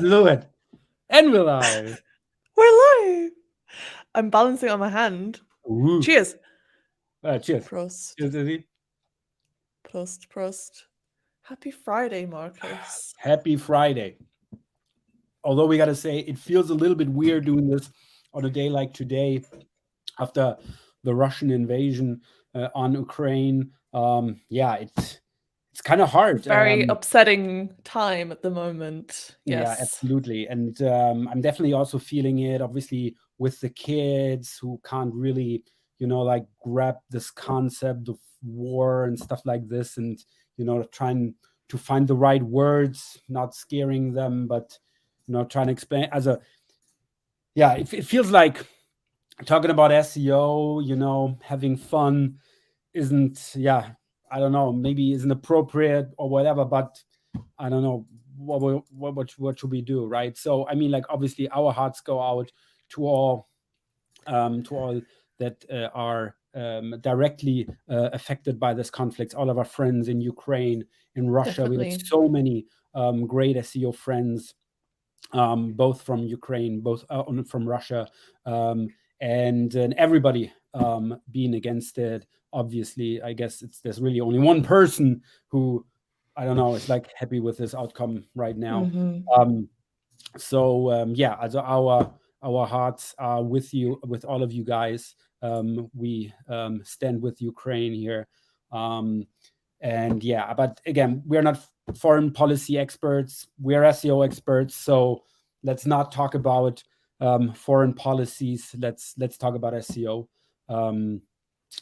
do it. And we're live. We're live. I'm balancing on my hand. Ooh. Cheers. Cheers. Prost. Cheers, Izzy. Prost. Prost. Happy Friday, Marcus. Happy Friday. Although we got to say, it feels a little bit weird doing this on a day like today after the Russian invasion on Ukraine. It's kind of hard. Very upsetting time at the moment. Yes. Yeah, absolutely. And I'm definitely also feeling it, obviously, with the kids who can't really, like grab this concept of war and stuff like this, and, trying to find the right words, not scaring them, but, trying to explain it feels like talking about SEO, having fun isn't, I don't know, maybe isn't appropriate or whatever, but I don't know what should we do, right? So I mean, like, obviously our hearts go out to all that are directly affected by this conflict, all of our friends in Ukraine, in Russia. Definitely. We have so many great SEO friends, both from Ukraine, both from Russia, and everybody being against it. Obviously, I guess there's really only one person who, I don't know, is like happy with this outcome right now. Also our hearts are with you, with all of you guys. We stand with Ukraine here. But again, we're not foreign policy experts. We're SEO experts. So let's not talk about foreign policies. Let's talk about SEO.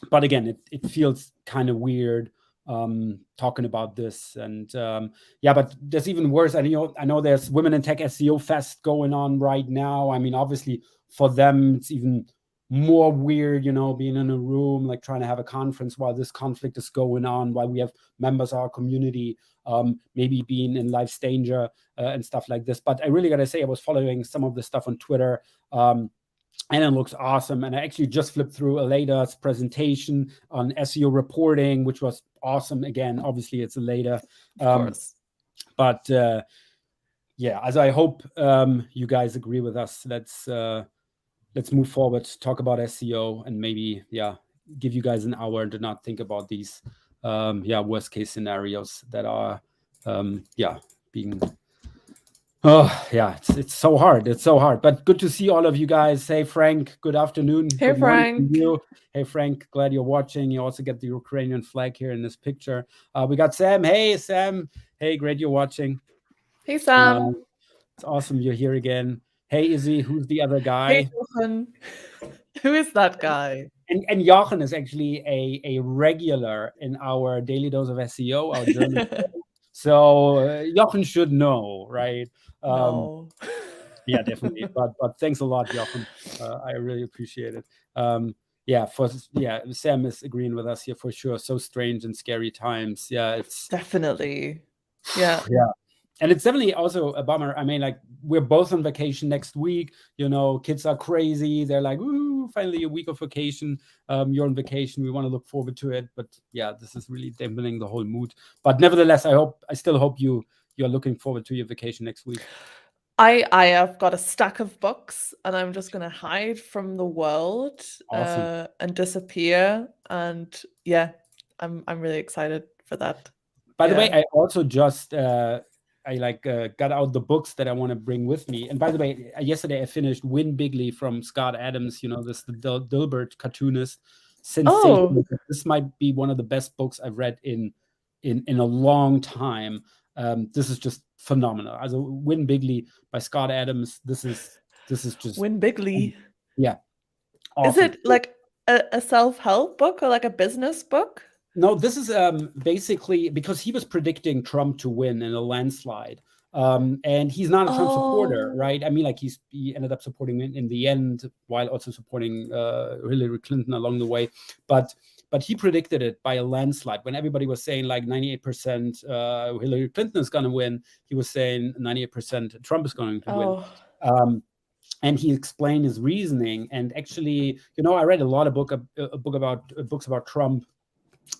But again, it feels kind of weird talking about this, and but there's even worse. I know there's Women in Tech SEO Fest going on right now. I mean, obviously for them it's even more weird, being in a room, like trying to have a conference while this conflict is going on, while we have members of our community maybe being in life's danger and stuff like this. But I really gotta say, I was following some of the stuff on Twitter, and it looks awesome. And I actually just flipped through Aleda's presentation on SEO reporting, which was awesome. Again, obviously it's Aleda. Of course. But as I hope you guys agree with us. Let's move forward, talk about SEO, and maybe, give you guys an hour to not think about these worst case scenarios that are being... it's so hard. It's so hard. But good to see all of you guys. Hey, Frank, good afternoon. Hey, good morning Frank. to you. Hey, Frank, glad you're watching. You also get the Ukrainian flag here in this picture. We got Sam. Hey, Sam. Hey, great you're watching. Hey, Sam. It's awesome you're here again. Hey, Izzy, who's the other guy? Hey, Jochen. Who is that guy? And Jochen is actually a regular in our Daily Dose of SEO, our German show. So Jochen should know, right? No. Yeah, definitely. But thanks a lot, Jochen. I really appreciate it. Sam is agreeing with us here for sure. So strange and scary times. Yeah, it's definitely. Yeah. Yeah. And it's definitely also a bummer. I mean, like, we're both on vacation next week. Kids are crazy. They're like, ooh, finally a week of vacation. You're on vacation. We want to look forward to it. But yeah, this is really dampening the whole mood. But nevertheless, I still hope you're looking forward to your vacation next week. I have got a stack of books, and I'm just gonna hide from the world. Awesome. And disappear. And I'm really excited for that. By the way, I also just got out the books that I want to bring with me. And by the way, yesterday I finished Win Bigly from Scott Adams. This the Dilbert cartoonist. Sensational. Oh. This might be one of the best books I've read in a long time. This is just phenomenal. Also, Win Bigly by Scott Adams. This is just Win Bigly. Yeah. Awesome. Is it like a self-help book or like a business book? No, this is basically because he was predicting Trump to win in a landslide. And he's not a Trump supporter, right? I mean, like, he ended up supporting him in the end, while also supporting Hillary Clinton along the way. But he predicted it by a landslide. When everybody was saying like 98% Hillary Clinton is going to win, he was saying 98% Trump is going to win. And he explained his reasoning. And actually, I read a lot of books about Trump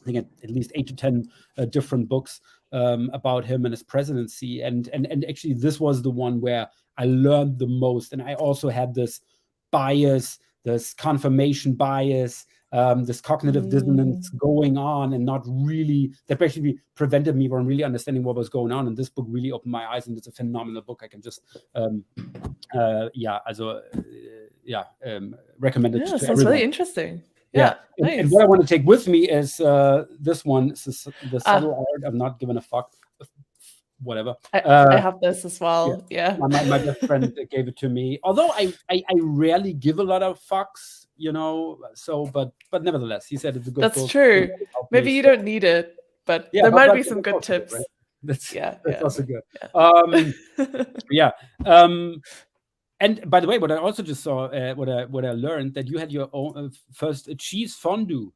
I think at least 8 to 10 different books about him and his presidency. And actually, this was the one where I learned the most. And I also had this bias, this confirmation bias, this cognitive dissonance going on, and not really, that basically prevented me from really understanding what was going on. And this book really opened my eyes, and it's a phenomenal book. I can just, recommend it to sounds everyone. really interesting. Yeah. Nice. And what I want to take with me is this one, The Subtle Art of Not Giving a Fuck. Whatever. I have this as well. Yeah. My best friend gave it to me. Although I rarely give a lot of fucks, so but nevertheless, he said it's a good book. That's true. Maybe you don't need it, but there might be some good tips. Good, right? That's also good. Yeah. And by the way, what I also just saw, what I learned, that you had your own first cheese fondue.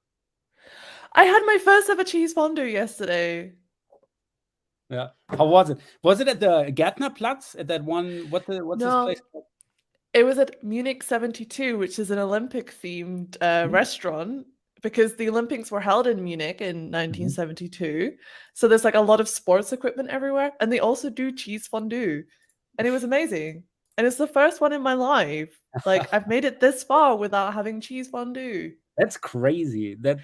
I had my first ever cheese fondue yesterday. Yeah. How was it? Was it at the Gärtnerplatz, at that one? What's this place called? It was at Munich 72, which is an Olympic themed restaurant, because the Olympics were held in Munich in 1972. So there's like a lot of sports equipment everywhere, and they also do cheese fondue, and it was amazing. And it's the first one in my life. Like, I've made it this far without having cheese fondue. That's crazy. That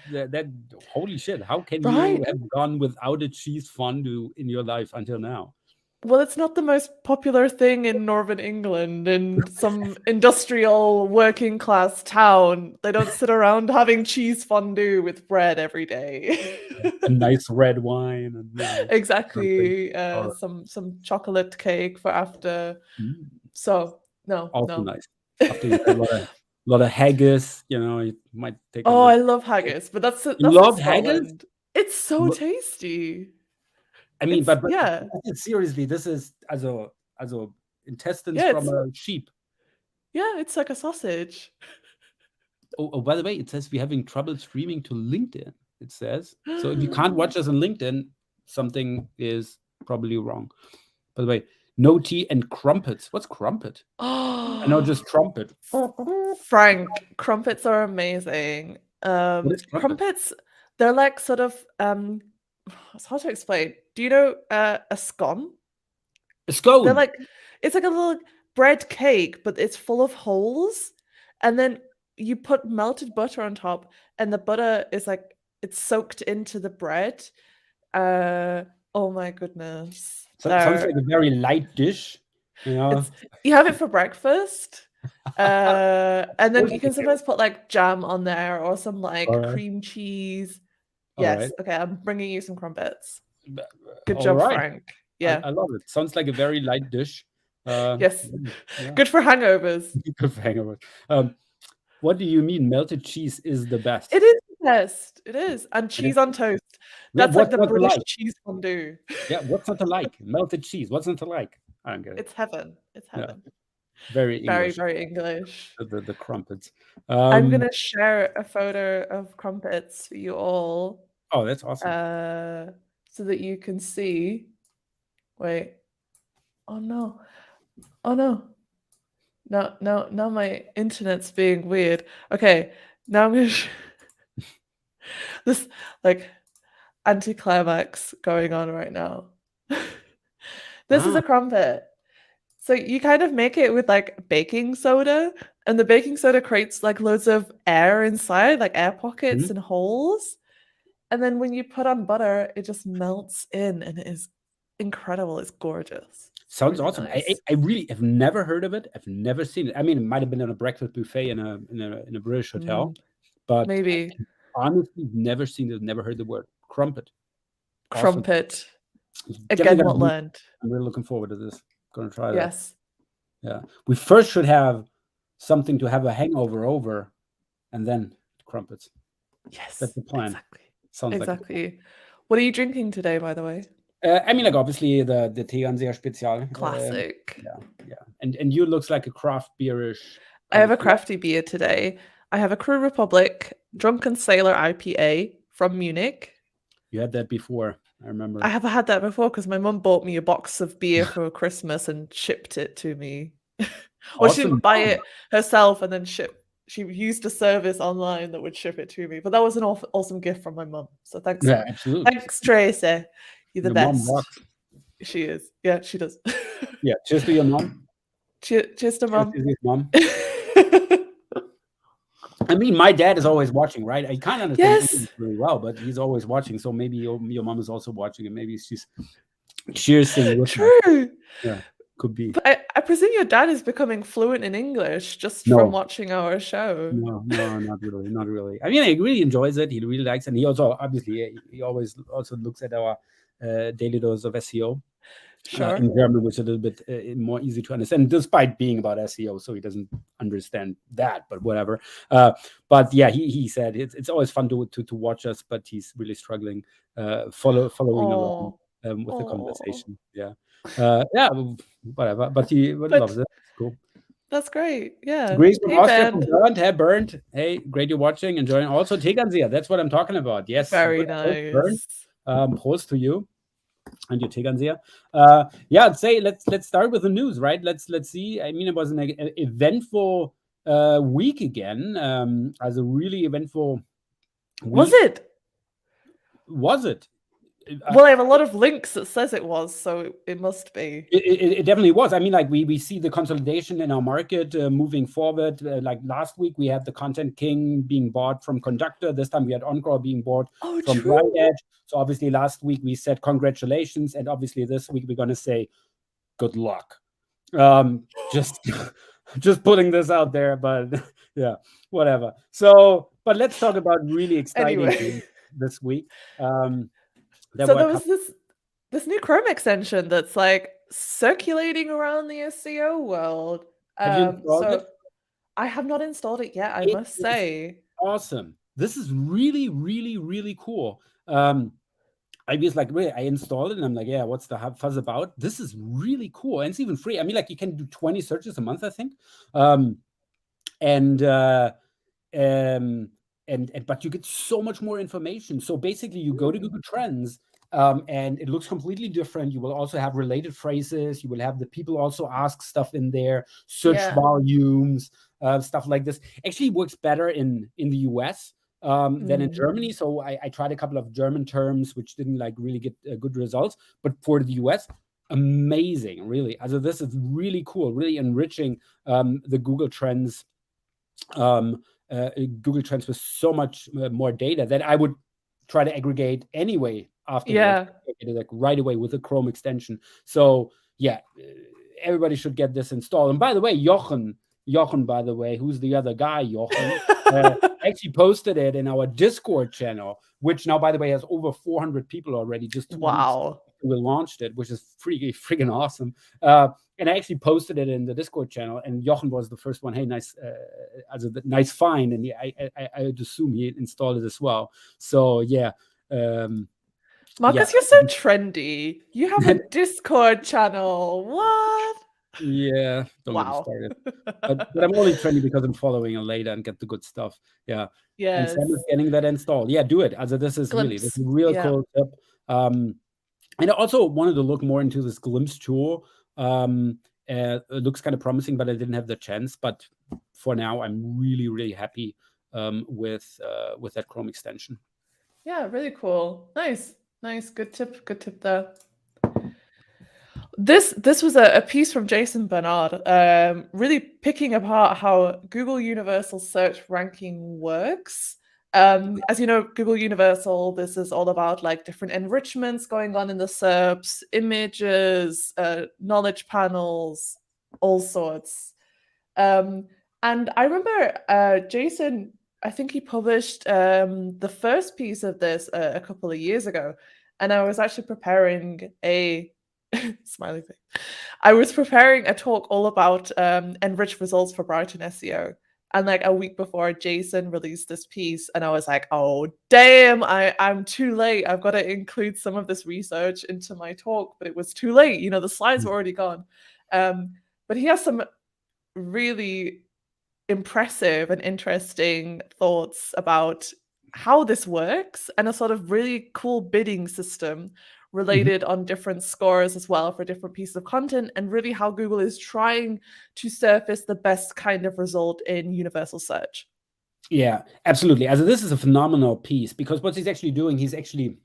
holy shit. How can you have gone without a cheese fondue in your life until now? Well, it's not the most popular thing in Northern England, in some industrial working class town. They don't sit around having cheese fondue with bread every day. A nice red wine. And, exactly. Some chocolate cake for after. So, no. Also nice. After you have a lot of haggis, you might take. I love haggis, but that's you love haggis? It's so tasty. I mean, but yeah. Seriously, this is also intestines from a sheep. Yeah, it's like a sausage. Oh, by the way, it says we're having trouble streaming to LinkedIn. It says so. If you can't watch us on LinkedIn, something is probably wrong. By the way, no tea and crumpets. What's crumpet? I know just trumpet. Frank, crumpets are amazing. Crumpets, they're like sort of it's hard to explain. Do you know a scone? A scone. They're like, it's like a little bread cake, but it's full of holes, and then you put melted butter on top, and the butter is like, it's soaked into the bread. Oh my goodness. Sounds like a very light dish. You have it for breakfast. And then you can sometimes put like jam on there or some like cream cheese. Yes. Right. Okay, I'm bringing you some crumpets. Good job, Frank. Yeah. I love it. Sounds like a very light dish. Yes. Yeah. Good for hangovers. Good for hangovers. What do you mean melted cheese is the best? It is the best. It is. And cheese on toast. That's like the British cheese fondue. Yeah, what's not to like? Melted cheese. What's not to like? I don't get it. It's heaven. It's heaven. Yeah. Very English. Very English. The crumpets. I'm going to share a photo of crumpets for you all. Oh, that's awesome. So that you can see. Wait. Oh, no. Oh, no. Now my internet's being weird. Okay, now I'm going to... this, like, anticlimax going on right now. This is a crumpet. So you kind of make it with like baking soda, and the baking soda creates like loads of air inside, like air pockets and holes. And then when you put on butter, it just melts in, and it is incredible. It's gorgeous. Sounds really awesome. Nice. I really have never heard of it. I've never seen it. I mean, it might have been on a breakfast buffet in a British hotel, but maybe honestly, never seen it. Never heard the word crumpet. Crumpet. Awesome. Again, what learned. I'm really looking forward to this. Going to try that. Yes. Yeah. We first should have something to have a hangover over, and then crumpets. Yes. That's the plan. Exactly. Sounds exactly. Like what are you drinking today, by the way? I mean, like obviously the Tegernsee Spezial. Classic. Yeah. And you looks like a craft beerish. I have a crafty beer today. I have a Crew Republic Drunken Sailor IPA from Munich. You had that before, I remember. I have had that before because my mum bought me a box of beer for Christmas and shipped it to me. Or she didn't buy it herself and then ship she used a service online that would ship it to me. But that was an awesome gift from my mum. So thanks. Yeah, absolutely. Thanks, Tracy. You're the Your best. mom rocks. She is. Yeah, she does. Yeah, cheers to your mom. Cheers to mum. Cheers to his mom. I mean, my dad is always watching, right? I can't understand English really well, but he's always watching. So maybe your mom is also watching, and maybe she's cheersing with True. me. Yeah, could be. But I presume your dad is becoming fluent in English just from watching our show. No, not really, not really. I mean, he really enjoys it. He really likes it. And he also, obviously, he always also looks at our daily dose of SEO. Sure. In German, which is a little bit more easy to understand, despite being about SEO, so he doesn't understand that, but whatever. But yeah, he said it's always fun to watch us, but he's really struggling following along with the conversation. Yeah, whatever. But he loves it. It's cool. That's great. Yeah. Great from Austria, from Bernd. Hey, Bernd. Hey, great you're watching, enjoying. Also, Tegernseher. That's what I'm talking about. Yes. Very nice. Bernd. Prost to you. And your Tegernseher. Yeah, I'd say let's start with the news, right? Let's see. I mean, it was an eventful week again. As a really eventful week. Was it? Was it? Well, I have a lot of links that says it was, so it must be. It definitely was. I mean, like we see the consolidation in our market moving forward. Like last week, we had the Content King being bought from Conductor. This time we had Encore being bought from Bright Edge. So obviously last week we said congratulations, and obviously this week we're going to say good luck. Just putting this out there, but yeah, whatever. So, but let's talk about really exciting things this week. So there was this new Chrome extension that's like circulating around the SEO world. Have you installed it? I have not installed it yet, I must say. Awesome. This is really, really, really cool. I was like, really, I installed it and I'm like, yeah, what's the fuzz about? This is really cool. And it's even free. I mean, like you can do 20 searches a month, I think. But you get so much more information. So basically you go to Google Trends and it looks completely different. You will also have related phrases. You will have the people also ask stuff in there, search volumes, stuff like this. Actually works better in the US than in Germany. So I tried a couple of German terms, which didn't like really get good results. But for the US, amazing, really. Also, this is really cool, really enriching the Google Trends. Google Trends with so much more data that I would try to aggregate anyway afterwards, like right away with the Chrome extension. So yeah, everybody should get this installed. And by the way, Jochen, by the way, who's the other guy, Jochen, actually posted it in our Discord channel, which now, by the way, has over 400 people already. Just 2 weeks after we launched it, which is freaking awesome. And I actually posted it in the Discord channel, and Jochen was the first one. Hey, nice, nice find, and I would assume he installed it as well. So yeah. Marcus, you're so trendy. You have a Discord channel. What? Yeah, don't get me started. But I'm only trendy because I'm following later and get the good stuff. Yeah. Yes. And Sam is getting that installed. Yeah, do it. Also, this is really a real cool tip. And I also wanted to look more into this Glimpse tool. It looks kind of promising, but I didn't have the chance. But for now, I'm really, really happy with that Chrome extension. Yeah, really cool. Nice. Good tip there. This was a piece from Jason Bernard, really picking apart how Google Universal Search Ranking works. As you know, Google Universal, this is all about like different enrichments going on in the SERPs, images, knowledge panels, all sorts. And I remember Jason, I think he published the first piece of this a couple of years ago. And I was actually preparing a smiley face. I was preparing a talk all about enriched results for Brighton SEO. And like a week before, Jason released this piece, and I was like, "Oh damn, I'm too late. I've got to include some of this research into my talk." But it was too late. You know, the slides were already gone. But he has some really impressive and interesting thoughts about how this works and a sort of really cool bidding system related on different scores as well for different pieces of content, and really how Google is trying to surface the best kind of result in universal search. Yeah, absolutely. Also this is a phenomenal piece, because what he's actually doing, he's actually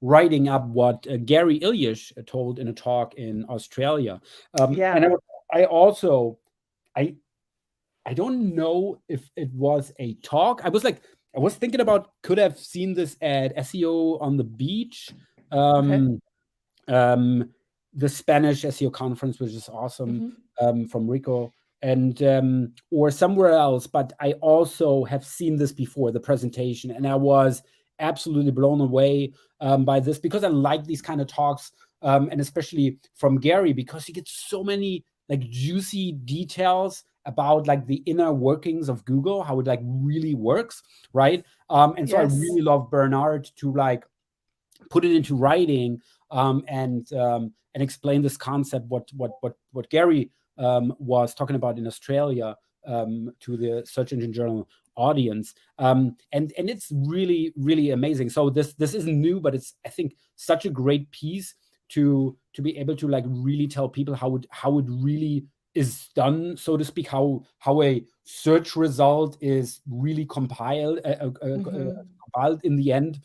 writing up what Gary Ilyish told in a talk in Australia. And I don't know if it was a talk. I was thinking about, could have seen this at SEO on the Beach, the Spanish SEO Conference, which is awesome, from Rico, and or somewhere else. But I also have seen this before, the presentation, and I was absolutely blown away by this, because I like these kind of talks, and especially from Gary, because he gets so many like juicy details about like the inner workings of Google, how it like really works, right? And so I really love Bernard to like put it into writing, and explain this concept, what Gary was talking about in Australia, to the search engine journal audience, and it's really, really amazing. So this isn't new, but it's, I think, such a great piece to be able to like really tell people how it really is done, so to speak, how a search result is really compiled in the end,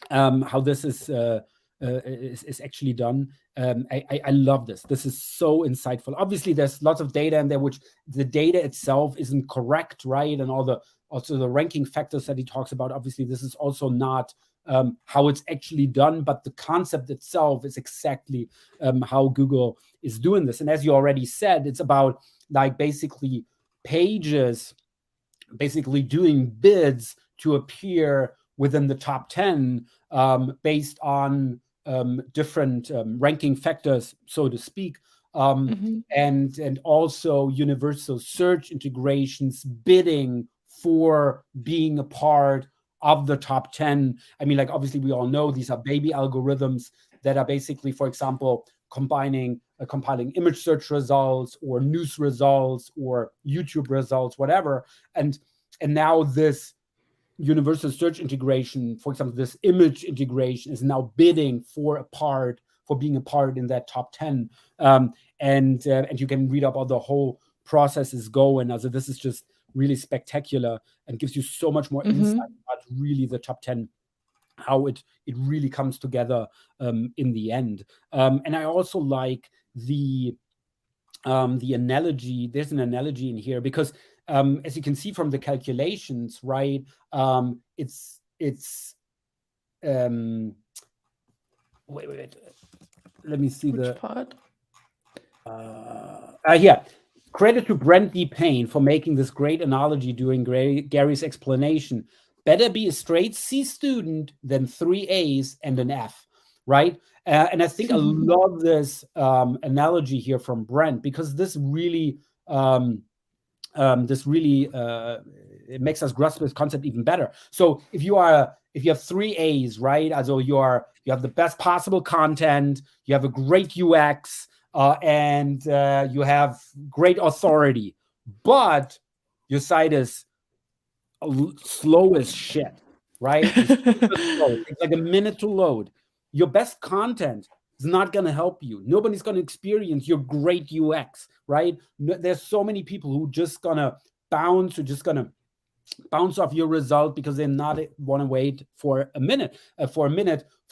how this is actually done. I love this. This is so insightful. Obviously, there's lots of data in there, which the data itself isn't correct, right? And also the ranking factors that he talks about. Obviously, this is also not how it's actually done, but the concept itself is exactly how Google is doing this. And as you already said, it's about like basically pages, basically doing bids to appear within the top 10 based on different ranking factors, so to speak, and also universal search integrations bidding for being a part of the top 10. I mean, like, obviously we all know these are baby algorithms that are basically, for example, compiling image search results or news results or YouTube results, whatever. And now this universal search integration, for example, this image integration, is now bidding for being a part in that top 10. And you can read up how the whole process is going. Also, this is just really spectacular and gives you so much more insight about really the top 10, how it really comes together in the end. And I also like the analogy. There's an analogy in here, because as you can see from the calculations, right? It's wait. Let me see Which part? Yeah. Credit to Brent D. Payne for making this great analogy during Gary's explanation. Better be a straight C student than 3 A's and an F, right? And I think I love this analogy here from Brent, because this really it makes us grasp this concept even better. So if you have 3 A's, right? Also you have the best possible content, you have a great UX, and you have great authority, but your site is slow as shit, right? It's like a minute to load. Your best content is not going to help you. Nobody's going to experience your great UX, right? There's so many people who just going to bounce off your result because they not want to wait for a minute for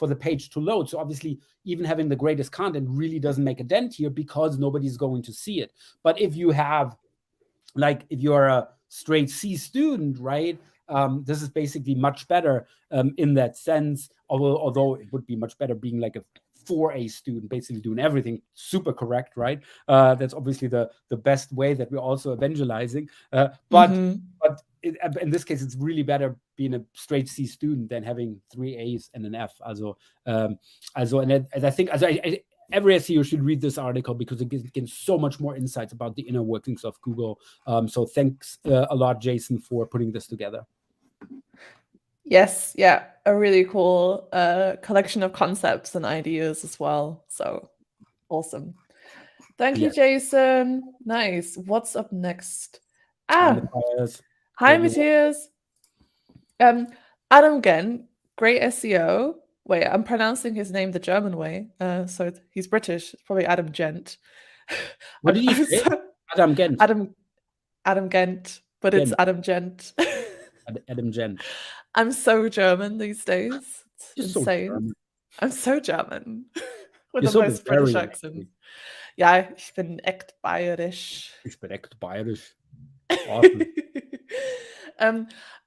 the page to load. So obviously, even having the greatest content really doesn't make a dent here, because nobody's going to see it. But if you have, like, if you're a straight C student, right, this is basically much better in that sense, although it would be much better being like a 4A student, basically doing everything super correct, right? That's obviously the best way that we're also evangelizing. But in this case, it's really better being a straight C student than having 3 A's and an F. And I think every SEO should read this article, because it gives so much more insights about the inner workings of Google. So thanks a lot, Jason, for putting this together. Yes, yeah, a really cool collection of concepts and ideas as well. So awesome. Thank you, Jason. Nice. What's up next? Hi, Matthias. Adam Gent, great SEO. Wait, I'm pronouncing his name the German way. So he's British. It's probably Adam Gent. What did you say? Adam Gent. Adam Gent, but it's Gent. Adam Gent. Adam Gent. I'm so German these days. It's You're so insane. German. I'm so German with You're the so most British Bavarian, accent. actually. Ja, ich bin echt bayerisch. Ich bin echt bayerisch. Awesome.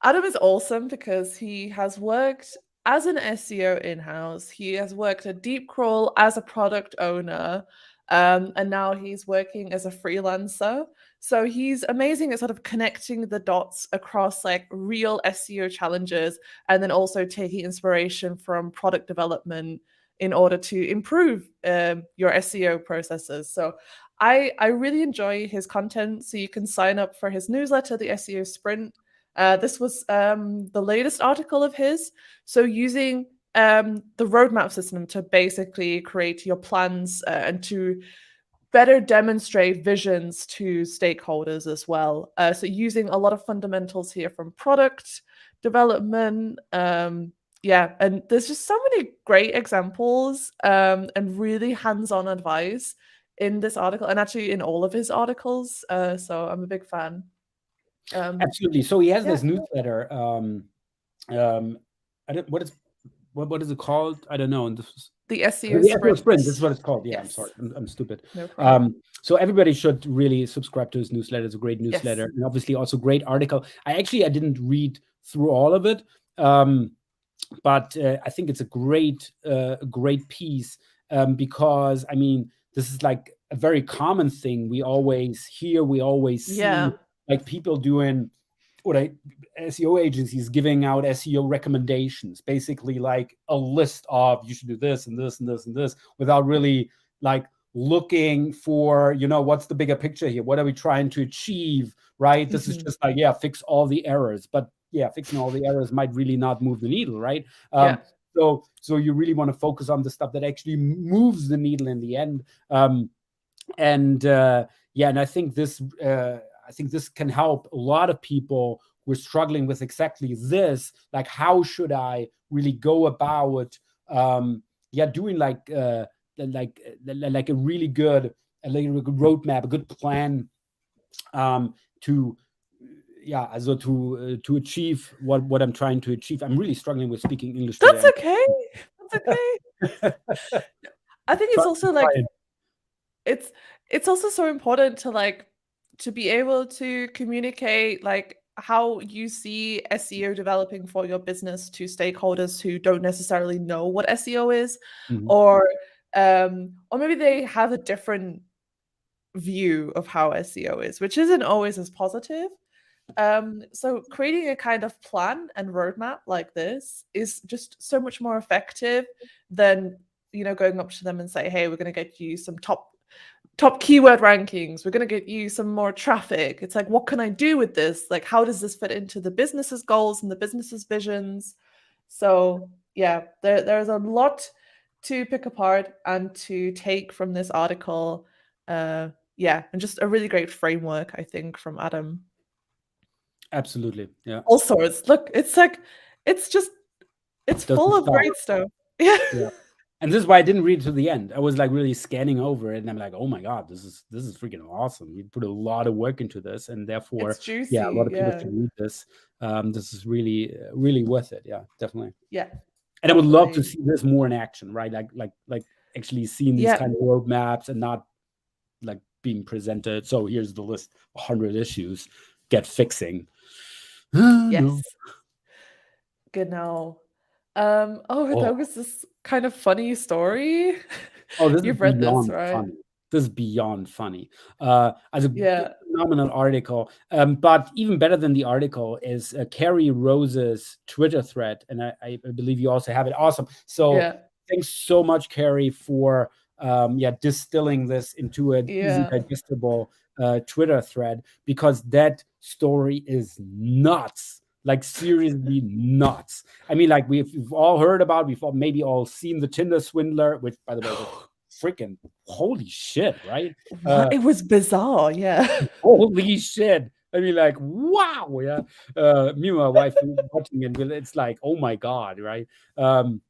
Adam is awesome because he has worked as an SEO in-house. He has worked at Deep Crawl as a product owner, and now he's working as a freelancer. So he's amazing at sort of connecting the dots across like real SEO challenges and then also taking inspiration from product development in order to improve your SEO processes. So I really enjoy his content. So you can sign up for his newsletter, the Seo Sprint. This was the latest article of his. So using the roadmap system to basically create your plans and to better demonstrate visions to stakeholders as well. So using a lot of fundamentals here from product development. Yeah, and there's just so many great examples and really hands-on advice in this article and actually in all of his articles. So I'm a big fan. Absolutely. So he has this newsletter. I don't, what is it called? I don't know. And this the SEO Sprint. Sprint. This is what it's called. Yeah, Yes. I'm sorry. I'm stupid. No problem. So everybody should really subscribe to his newsletter. It's a great newsletter, and obviously also great article. I didn't read through all of it, but I think it's a great piece because I mean this is like a very common thing we always hear, we always see, like people doing or SEO agencies giving out SEO recommendations, basically like a list of you should do this and this and this and this without really like looking for, what's the bigger picture here? What are we trying to achieve, right? This is just like, fix all the errors. But fixing all the errors might really not move the needle, right? So you really want to focus on the stuff that actually moves the needle in the end. And I think this can help a lot of people who are struggling with exactly this. Like, how should I really go about, doing like a really good, roadmap, a good plan, to achieve what I'm trying to achieve. I'm really struggling with speaking English. That's okay. That's okay. I think it's also like it's also so important to be able to communicate like how you see SEO developing for your business to stakeholders who don't necessarily know what SEO is, or maybe they have a different view of how SEO is, which isn't always as positive. So creating a kind of plan and roadmap like this is just so much more effective than going up to them and say, hey, we're going to get you some top keyword rankings, we're going to get you some more traffic. It's like, what can I do with this? Like, how does this fit into the business's goals and the business's visions? So there's a lot to pick apart and to take from this article. And just a really great framework, I think, from Adam. Absolutely. Yeah. All sorts. Look, it's like, it's full of great stuff. Yeah. And this is why I didn't read it to the end. I was like really scanning over it, and I'm like, oh my god, this is freaking awesome. You put a lot of work into this, and therefore, it's juicy. A lot of people should read this. This is really, really worth it. Yeah, definitely. Yeah. And I would love to see this more in action, right? Like actually seeing these kind of roadmaps and not like being presented. So here's the list, 100 issues, get fixing. Yes. No. Genau. That was this kind of funny story. Oh, this You've is read beyond this, right? funny. This is beyond funny. As a phenomenal article. But even better than the article is Carrie Rose's Twitter thread, and I believe you also have it. Awesome. So thanks so much, Carrie, for distilling this into an easy digestible Twitter thread, because that story is nuts. Like seriously nuts. I mean, like we've all heard about, we've maybe all seen the Tinder swindler, which by the way was freaking holy shit, right? It was bizarre, Holy shit. I mean, like, wow, yeah. Me and my wife watching it, it's like, oh my god, right? Um,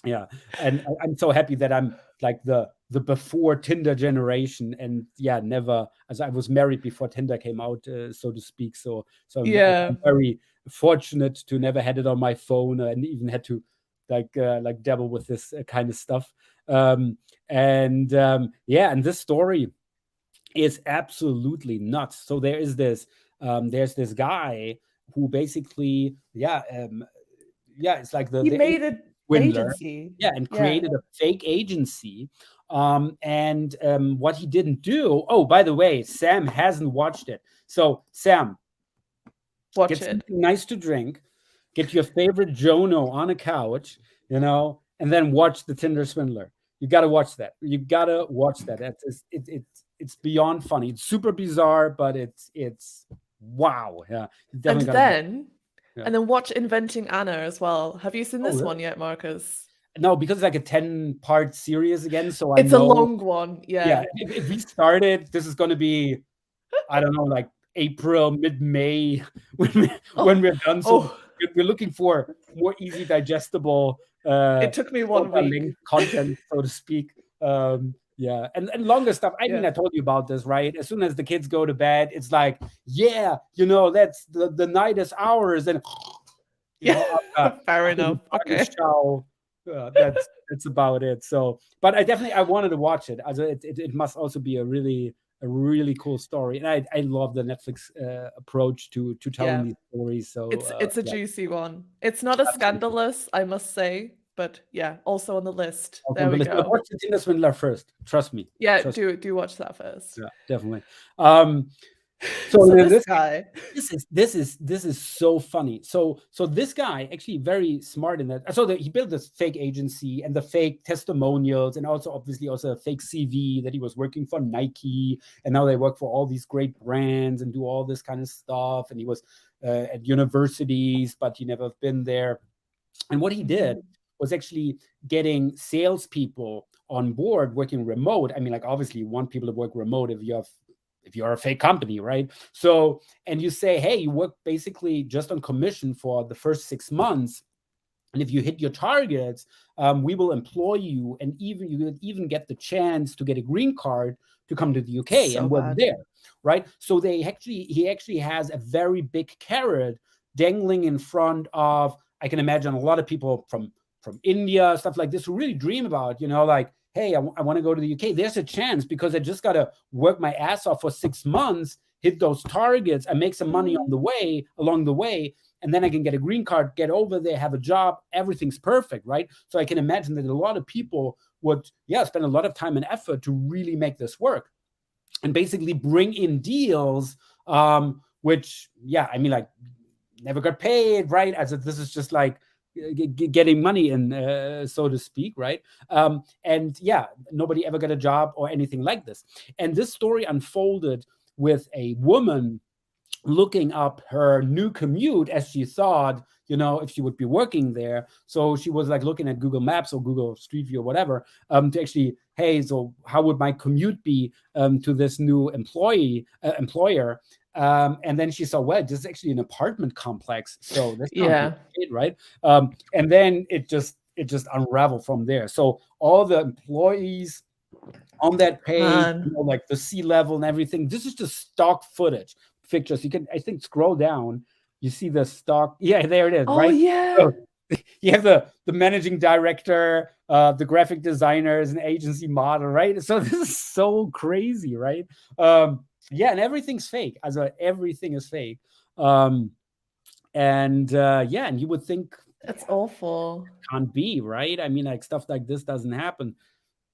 yeah, and I'm so happy that I'm like the before Tinder generation, and yeah, never, as I was married before Tinder came out, so to speak. So Yeah. I'm very fortunate to never had it on my phone and even had to like dabble with this kind of stuff. Yeah, and this story is absolutely nuts. So there's this guy who basically, yeah, it's like He the made an swindler, agency. yeah, and Yeah. created a fake agency. What he didn't do. Oh, by the way, Sam hasn't watched it. So Sam, Watch get it. something nice to drink, get your favorite Jono on a couch, and then watch the Tinder Swindler. You got to watch that. You got to watch that. It's beyond funny. It's super bizarre, but it's wow. Yeah, you And definitely got to watch. then Yeah. and then watch Inventing Anna as well. Have you seen Oh, this really? one yet, Marcus? No, because it's like a 10-part series again. So I It's a know, long one. yeah, Yeah. if we started, this is going to be, I don't know, like April, mid-May when Oh, we're done. So oh, we're looking for more easy digestible, it took me 1 shorter week. length content, so to speak. Yeah, and longer stuff. I mean, Yeah. I told you about this, right? As soon as the kids go to bed, it's like, yeah, that's the night is ours, and Yeah. Fair after the enough. Okay. Tagesschau, that's about it. So, but I wanted to watch it. Also, it must also be a really cool story, and I love the Netflix approach to telling Yeah. these stories. So It's a yeah, juicy one. It's not as absolutely. scandalous, I must say, but yeah, also on the list. Also There on the we list. But go. watch the Tinder Swindler first. Trust me. Yeah, Trust. do watch that first. Yeah, definitely. Um, so So then this guy, this is so funny. So this guy actually very smart in that. So he built this fake agency and the fake testimonials, and also obviously also a fake CV that he was working for Nike, and now they work for all these great brands and do all this kind of stuff. And he was at universities, but he never been there. And what he did was actually getting salespeople on board working remote. I mean, like obviously you want people to work remote if you're a fake company, right? So, and you say, hey, you work basically just on commission for the first 6 months. And if you hit your targets, we will employ you, and even you could even get the chance to get a green card to come to the UK so and work bad. there, right? So he actually has a very big carrot dangling in front of. I can imagine a lot of people from India, stuff like this, who really dream about, like, hey, I want to go to the UK. There's a chance because I just got to work my ass off for 6 months, hit those targets, and make some money along the way, and then I can get a green card, get over there, have a job, everything's perfect, right? So I can imagine that a lot of people would, spend a lot of time and effort to really make this work and basically bring in deals, which, I mean, like, never got paid, right? As this is just like getting money in, so to speak, right? And nobody ever got a job or anything like this. And this story unfolded with a woman looking up her new commute as she thought, if she would be working there. So she was like looking at Google Maps or Google Street View or whatever, to actually, hey, so how would my commute be to this new employer? And then she saw, well, this is actually an apartment complex. So this can't be Yeah. it, right? And then it just unraveled from there. So all the employees on that page, Man. like the sea level and everything, this is just stock footage pictures. You can, I think, scroll down. You see the stock. Yeah, there it is, Oh right? yeah. So you have the managing director, the graphic designers, and agency model, right? So this is so crazy, right? And everything's fake. Also, everything is fake. And you would think That's awful. can't be, right? I mean, like, stuff like this doesn't happen.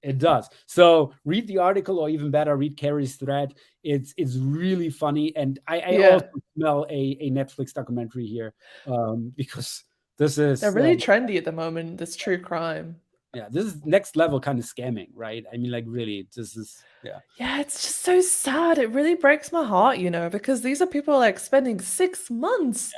It does. So read the article, or even better, read Carrie's thread. It's really funny, and I also smell a Netflix documentary here, because this is They're really trendy at the moment, this true crime. this is next level kind of scamming, right? I mean, like, really, this is Yeah, it's just so sad. It really breaks my heart, because these are people like spending 6 months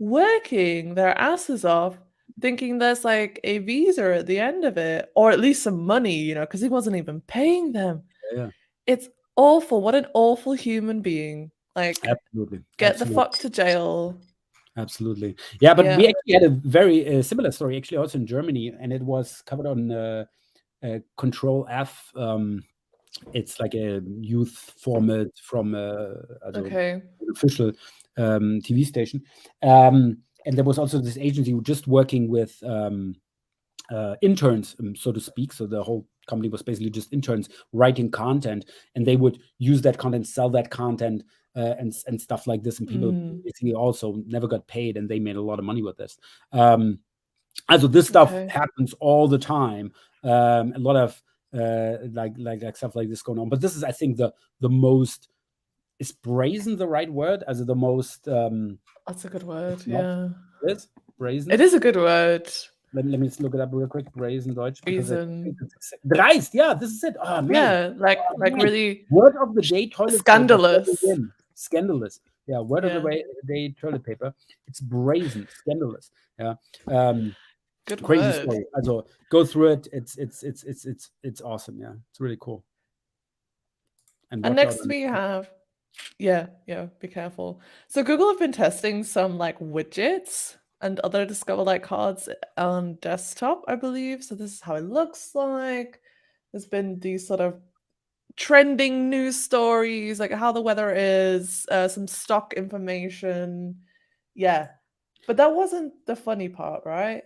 working their asses off, thinking there's like a visa at the end of it, or at least some money, because he wasn't even paying them. yeah. It's awful. What an awful human being. Like, Absolutely. get Absolutely. the fuck to jail. Absolutely. Yeah, but we Yeah. actually had a very similar story, actually, also in Germany, and it was covered on Control F. It's like a youth format from Okay. an official TV station. And there was also this agency who just working with interns, so to speak. So the whole company was basically just interns writing content, and they would use that content, sell that content, and stuff like this. And people basically also never got paid, and they made a lot of money with this. Also, this stuff Okay. happens all the time. A lot of like stuff like this going on. But this is, I think, the most, is brazen the right word? Also the most That's a good word. Yeah. Is brazen? It is a good word. Let me just look it up real quick. Brazen Deutsch. Because Brazen. dreist. Yeah, this is it. Oh man. Yeah, like man. really Word of the day: toilet scandalous. paper. Scandalous. Yeah, word of Yeah. the day: toilet paper. It's brazen, scandalous. Yeah. Good Crazy word. story. Also, go through it. It's awesome. Yeah, it's really cool. And watch out next on we have, yeah, be careful. So Google have been testing some like widgets and other Discover Like cards on desktop, I believe. So this is how it looks like. There's been these sort of trending news stories, like how the weather is, some stock information. Yeah. But that wasn't the funny part, right?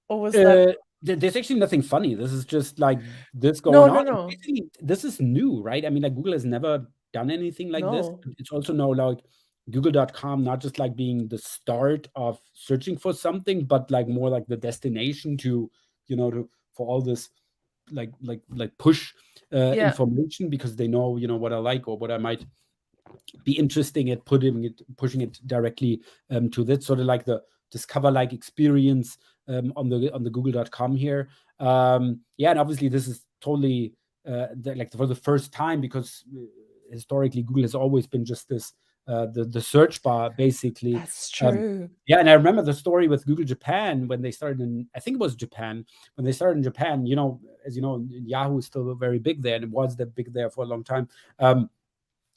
Or was that? There's actually nothing funny. This is just like this No, going no, on. no. Basically, this is new, right? I mean, like Google has never done anything like this. No. It's also now like Google.com, not just like being the start of searching for something, but like more like the destination to, for all this like push Yeah. information, because they know, what I like or what I might be interesting at pushing it directly to that sort of like the Discover Like experience on the Google.com here. Yeah, and obviously this is totally for the first time, because historically Google has always been just this the search bar basically. That's true. Yeah, and I remember the story with Google Japan when they started in, I think it was Japan, when they started in Japan. As you know, Yahoo is still very big there, and it was that big there for a long time.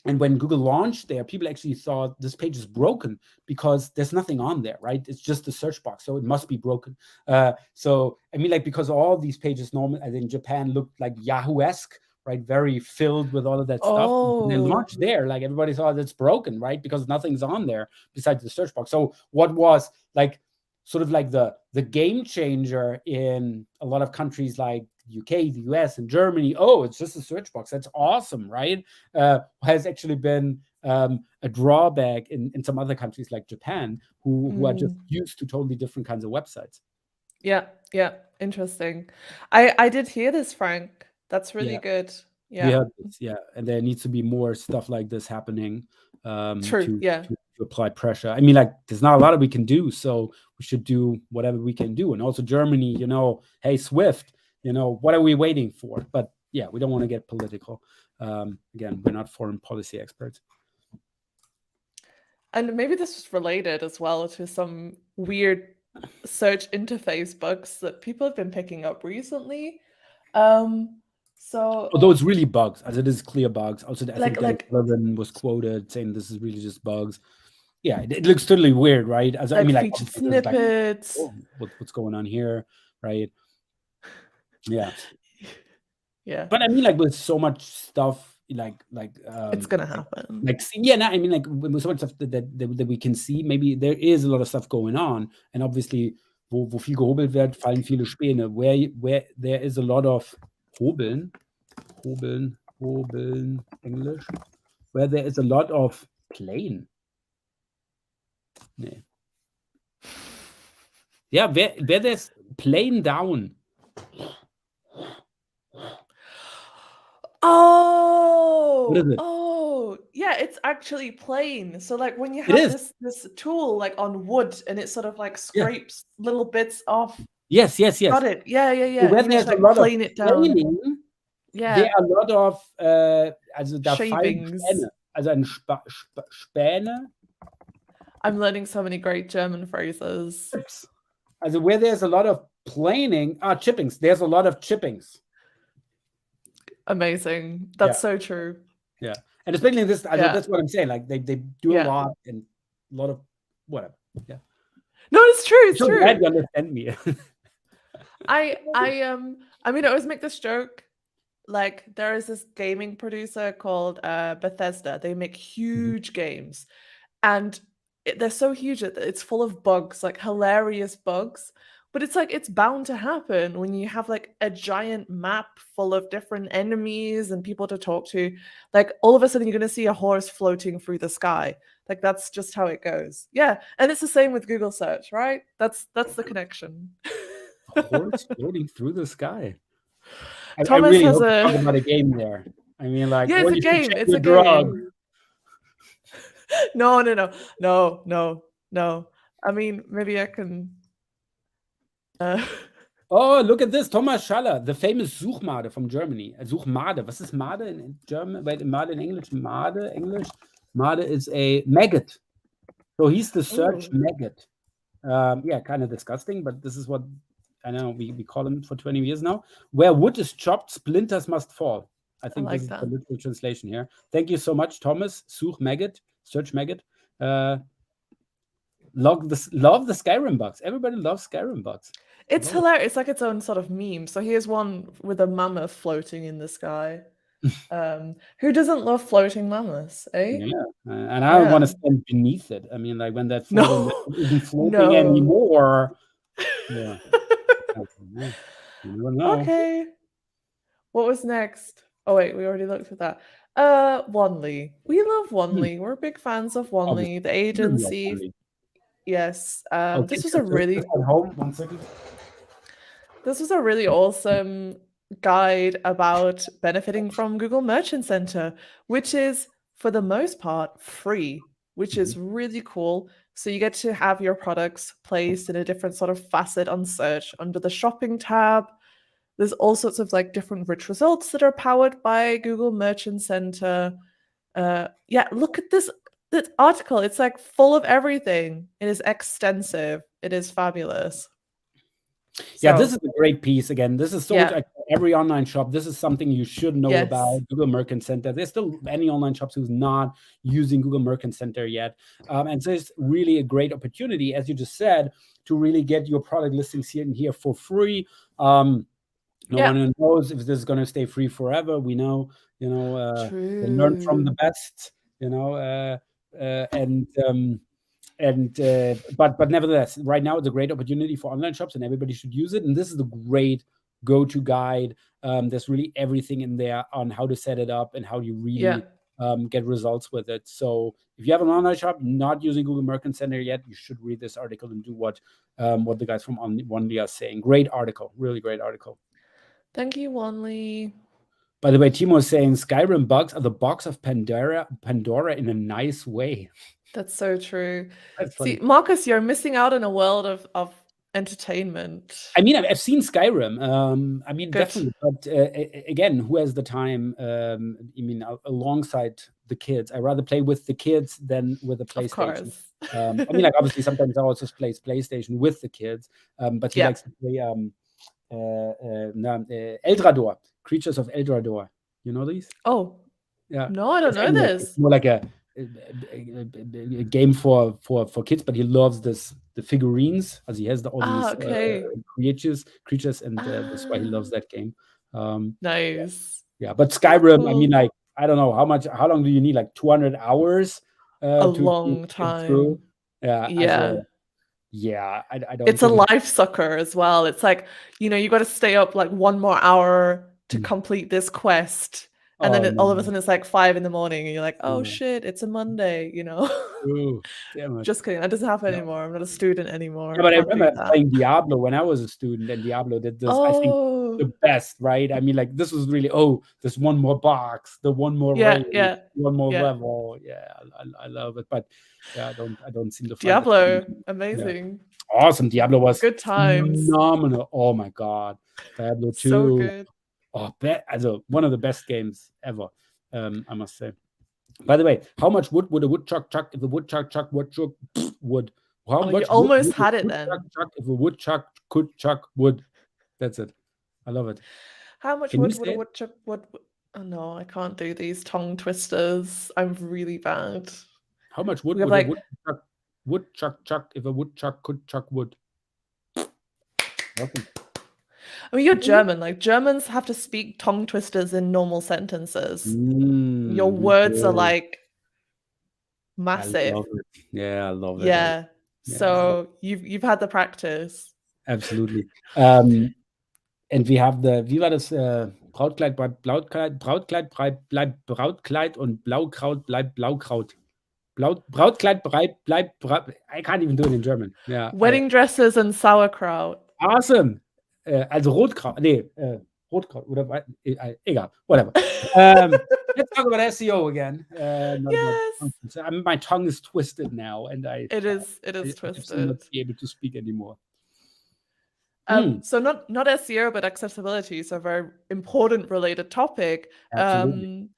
And when Google launched there, people actually thought this page is broken because there's nothing on there, right? It's just a search box, so it must be broken. So, I mean, like, because all these pages normally, I think in Japan, looked like Yahoo-esque, right? Very filled with all of that stuff. When they launched there, like, everybody thought it's broken, right? Because nothing's on there besides the search box. So what was, like, sort of like the game changer in a lot of countries like UK, the US, and Germany, it's just a search box. That's awesome, right? Has actually been a drawback in some other countries like Japan, who are just used to totally different kinds of websites. Yeah, interesting. I did hear this, Frank. That's really good. Yeah. We heard this, and there needs to be more stuff like this happening to apply pressure. I mean, like, there's not a lot we can do, so we should do whatever we can do. And also Germany, hey, Swift, what are we waiting for? But yeah, we don't want to get political. Again, we're not foreign policy experts. And maybe this is related as well to some weird search interface bugs that people have been picking up recently. So although it's really bugs, as it is clear bugs. Also, I think like Levin was quoted saying this is really just bugs. Yeah, it looks totally weird, right? As like I mean, like featured snippets. What's going on here, right? Yeah. But I mean, like, with so much stuff, like it's gonna happen. I mean, like, with so much stuff that we can see, maybe there is a lot of stuff going on, and obviously, wo viel gehobelt wird, fallen viele Späne. Where there is a lot of hobeln, English. Where there is a lot of plain. Nee. Yeah, where there's plain down. Yeah, it's actually plain. So like when you have this tool like on wood, and it sort of like scrapes little bits off. Yes. Got it. Yeah. So when there's a lot of plane planing, there are a lot of also da shavings. Späne. Also ein Späne. I'm learning so many great German phrases. Also where there's a lot of planing, chippings. There's a lot of chippings. Amazing. That's so true. Yeah. And especially in this, Yeah. that's what I'm saying. Like they do a Yeah. lot and a lot of whatever. Yeah. No, it's true. It's So true. glad you understand me. I mean, I always make this joke. Like, there is this gaming producer called Bethesda. They make huge games, and they're so huge that it's full of bugs, like hilarious bugs. But it's like it's bound to happen when you have like a giant map full of different enemies and people to talk to. Like all of a sudden, you're gonna see a horse floating through the sky. Like that's just how it goes. Yeah, and it's the same with Google search, right? That's the connection. A horse floating through the sky. I Thomas really has hope you a talk about a game there. I mean, like, yeah, or it's a you should game. check It's your a drug. game. No. I mean, maybe I can. Oh, look at this. Thomas Schaller, the famous Suchmade from Germany. Suchmade. Was ist Made in German? Wait, Made in English? Made, English? Made is a maggot. So he's the search maggot. Yeah, kind of disgusting, but this is what, I know, we call him for 20 years now. Where wood is chopped, splinters must fall. I think like this that. is the literal translation here. Thank you so much, Thomas. Such maggot, search maggot. Love the Skyrim bugs. Everybody loves Skyrim bugs. It's hilarious. It's like its own sort of meme. So here's one with a mammoth floating in the sky. Who doesn't love floating mammoths, eh? Yeah, and I don't want to stand beneath it. I mean, like when that isn't floating anymore. Yeah. You never know. Okay. What was next? Oh wait, we already looked at that. Wanley. We love Wanley. We're big fans of Wanley, the agency. Yes. This was a really One second. This was a really awesome guide about benefiting from Google Merchant Center, which is for the most part free, which is really cool. So you get to have your products placed in a different sort of facet on search under the shopping tab. There's all sorts of like different rich results that are powered by Google Merchant Center. Yeah, look at this article. It's like full of everything. It is extensive. It is fabulous. Yeah, this is a great piece. Again, this is so much like every online shop. This is something you should know about Google Merchant Center. There's still many online shops who's not using Google Merchant Center yet. And so it's really a great opportunity, as you just said, to really get your product listings here and here for free. No one knows if this is going to stay free forever. We know, they learn from the best, but nevertheless, right now it's a great opportunity for online shops and everybody should use it. And this is the great go-to guide. There's really everything in there on how to set it up and how you really get results with it. So if you have an online shop not using Google Merchant Center yet, you should read this article and do what the guys from Wanley are saying. Great article, really great article. Thank you, Wanley. By the way, Timo is saying Skyrim bugs are the box of Pandora in a nice way. That's so true. That's See, Marcus, you're missing out on a world of entertainment. I mean, I've seen Skyrim. I mean, definitely. But again, who has the time? I mean, alongside the kids, I rather play with the kids than with the PlayStation. I mean, like obviously, sometimes I also play PlayStation with the kids. But he likes to play Eldrador, Creatures of Eldrador. You know these? Oh, yeah. No, I don't know this. It's more like a game for kids, but he loves the figurines, as he has all these creatures, and that's why he loves that game. Nice. Yeah, but Skyrim, cool. I mean, like, I don't know how long do you need? Like 200 hours? A long time. Through? Yeah. Yeah. I don't. It's a life sucker as well. It's like, you got to stay up like 1 more hour to complete this quest. And then all of a sudden it's like 5 a.m. and you're like, oh shit, it's a Monday, Ooh, damn it. Just kidding. That doesn't happen anymore. I'm not a student anymore. Yeah, but I remember playing Diablo when I was a student, and Diablo did this, I think, the best, right? I mean, like, this was really, there's one more box, the one more raid, one more level. Yeah, I love it. But yeah, I don't seem to find Diablo, amazing. Yeah. Awesome. Diablo was good times. Phenomenal. Oh my God. Diablo 2. So good. Oh, one of the best games ever, I must say. By the way, how much wood would a woodchuck chuck if a woodchuck chuck wood? How much you almost had it then. Chuck if a woodchuck could chuck wood. That's it. I love it. How much wood would a woodchuck would? Oh no, I can't do these tongue twisters. I'm really bad. How much wood We have would a like, woodchuck chuck if a woodchuck could chuck wood? Awesome. I mean, you're German. Like Germans have to speak tongue twisters in normal sentences. Your We words are do. like I massive. love it. Yeah, I love it. Yeah. Yeah, So you've had the practice. absolutely. And we have wie war das? Brautkleid bleibt Brautkleid bleibt Brautkleid und Blaukraut bleibt Blaukraut. Brautkleid bleibt I can't even do it in German. Yeah. Wedding dresses and sauerkraut. Awesome. Also Rotkraut. Nee, Rotkraut oder egal. Whatever. Let's talk about SEO again. Not about Yes. my tongue is twisted now, and It is I will twisted. not be able to speak anymore. So not SEO, but accessibility is a very important related topic. Absolutely.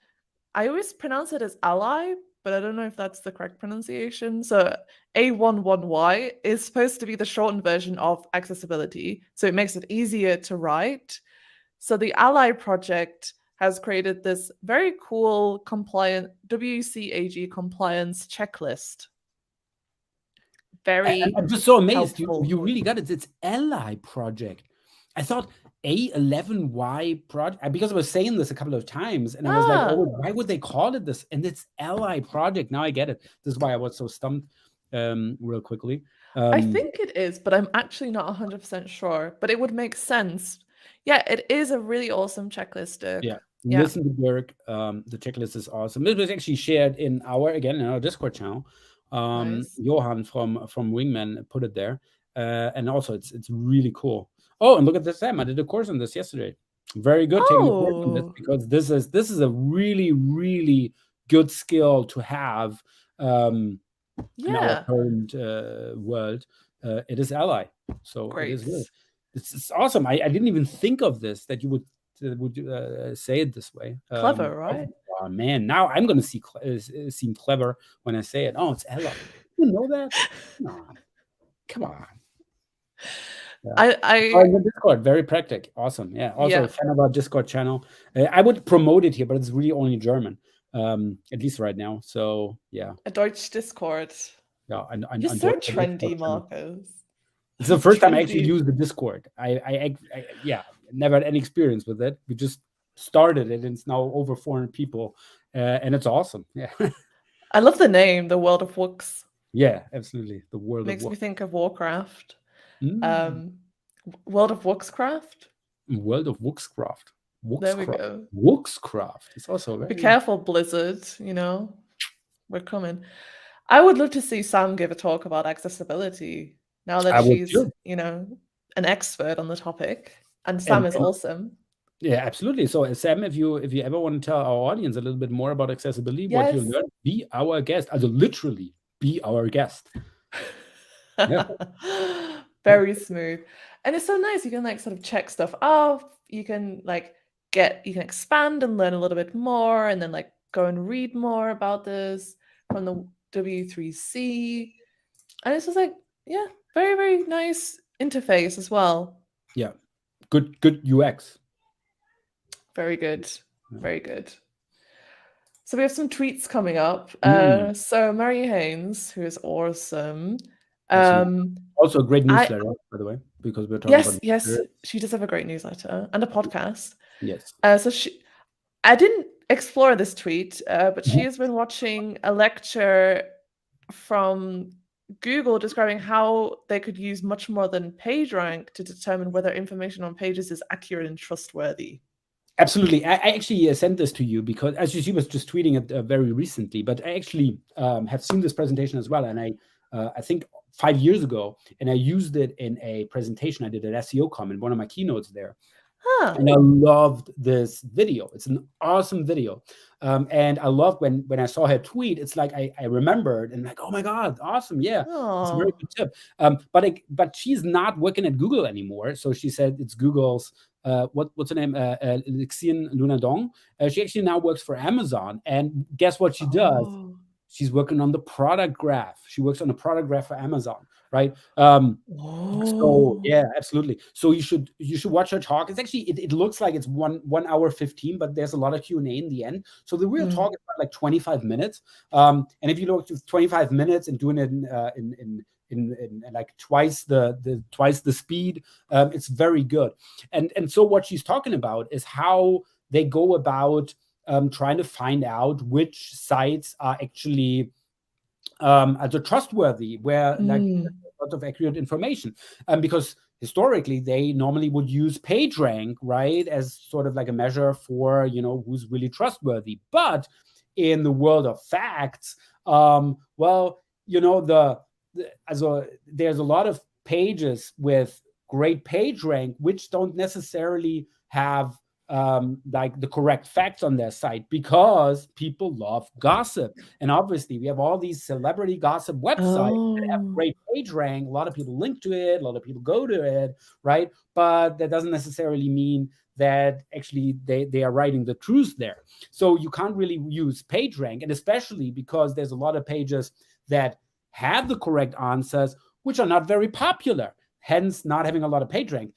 I always pronounce it as ally, but I don't know if that's the correct pronunciation. So A11Y is supposed to be the shortened version of accessibility. So it makes it easier to write. So the Ally project has created this very cool compliant WCAG compliance checklist. Very I'm just so amazed. helpful. You really got it. It's Ally project. I thought A11Y project, because I was saying this a couple of times, and I was like, oh, why would they call it this? And it's Ally project. Now I get it. This is why I was so stumped real quickly. I think it is, but I'm actually not 100% sure. But it would make sense. Yeah, it is a really awesome checklist, Dirk. Yeah. Listen to Dirk. The checklist is awesome. It was actually shared in our Discord channel. Nice. Johan from Wingman put it there. And also it's really cool. Oh, and look at this, Sam. I did a course on this yesterday. Very good taking a course on this, because this is a really, really good skill to have in our current world. It is Ally. So Great. it is good. It's awesome. I didn't even think of this, that you would say it this way. Clever, right? Oh, man, now I'm going to seem clever when I say it. Oh, it's Ella. You know that? Come on. Yeah. The Discord, very practical. Awesome. Yeah. Also, a fan of our Discord channel. I would promote it here, but it's really only German, at least right now. So, yeah. A Deutsch Discord. Yeah. You're so trendy, Marcus. It's the first time I actually used the Discord. I never had any experience with it. We just started it, and it's now over 400 people, and it's awesome. Yeah. I love the name, the World of Wooks. Yeah, absolutely. The World Makes of Wooks. me think of Warcraft. World of Wookscraft. World of Wookscraft. There we go. Wookscraft. It's also very... Be careful, Blizzard. We're coming. I would love to see Sam give a talk about accessibility now that she's, an expert on the topic. And Sam is awesome. Yeah, absolutely. So, Sam, if you ever want to tell our audience a little bit more about accessibility, what you learned, be our guest. Also, literally, be our guest. Yeah. Very smooth. And it's so nice. You can sort of check stuff off. You can you can expand and learn a little bit more, and then go and read more about this from the W3C. And it's just very, very nice interface as well. Yeah. Good UX. Very good. Very good. So we have some tweets coming up. So Mary Haynes, who is awesome. Also a great newsletter, by the way, because we're talking about... Yes, she does have a great newsletter and a podcast. Yes. So I didn't explore this tweet, but she has been watching a lecture from Google describing how they could use much more than PageRank to determine whether information on pages is accurate and trustworthy. Absolutely. I actually sent this to you because, as she was just tweeting it very recently, but I actually have seen this presentation as well. And I think 5 years ago, and I used it in a presentation I did at SEO Conference, one of my keynotes there. And I loved this video. It's an awesome video. And I loved when I saw her tweet, it's like I remembered and oh my God, awesome. Yeah, it's a very good tip. But she's not working at Google anymore. So she said it's Google's, what's her name? Lixian Lunadong. She actually now works for Amazon. And guess what she does? She's working on the product graph. She works on the product graph for Amazon. right? So yeah, absolutely. So you should watch her talk. It's actually it looks like it's 1 hour 15, but there's a lot of Q&A in the end. So the real talk is about like 25 minutes. And if you look to 25 minutes and doing it in like twice the speed, it's very good. And so what she's talking about is how they go about trying to find out which sites are actually trustworthy, where like lots of accurate information, because historically they normally would use PageRank, right, as sort of like a measure for who's really trustworthy. But in the world of facts, well, there's a lot of pages with great PageRank which don't necessarily have like the correct facts on their site, because people love gossip. And obviously we have all these celebrity gossip websites that have great PageRank. A lot of people link to it, a lot of people go to it, right? But that doesn't necessarily mean that actually they are writing the truth there. So you can't really use PageRank, and especially because there's a lot of pages that have the correct answers which are not very popular, hence not having a lot of PageRank.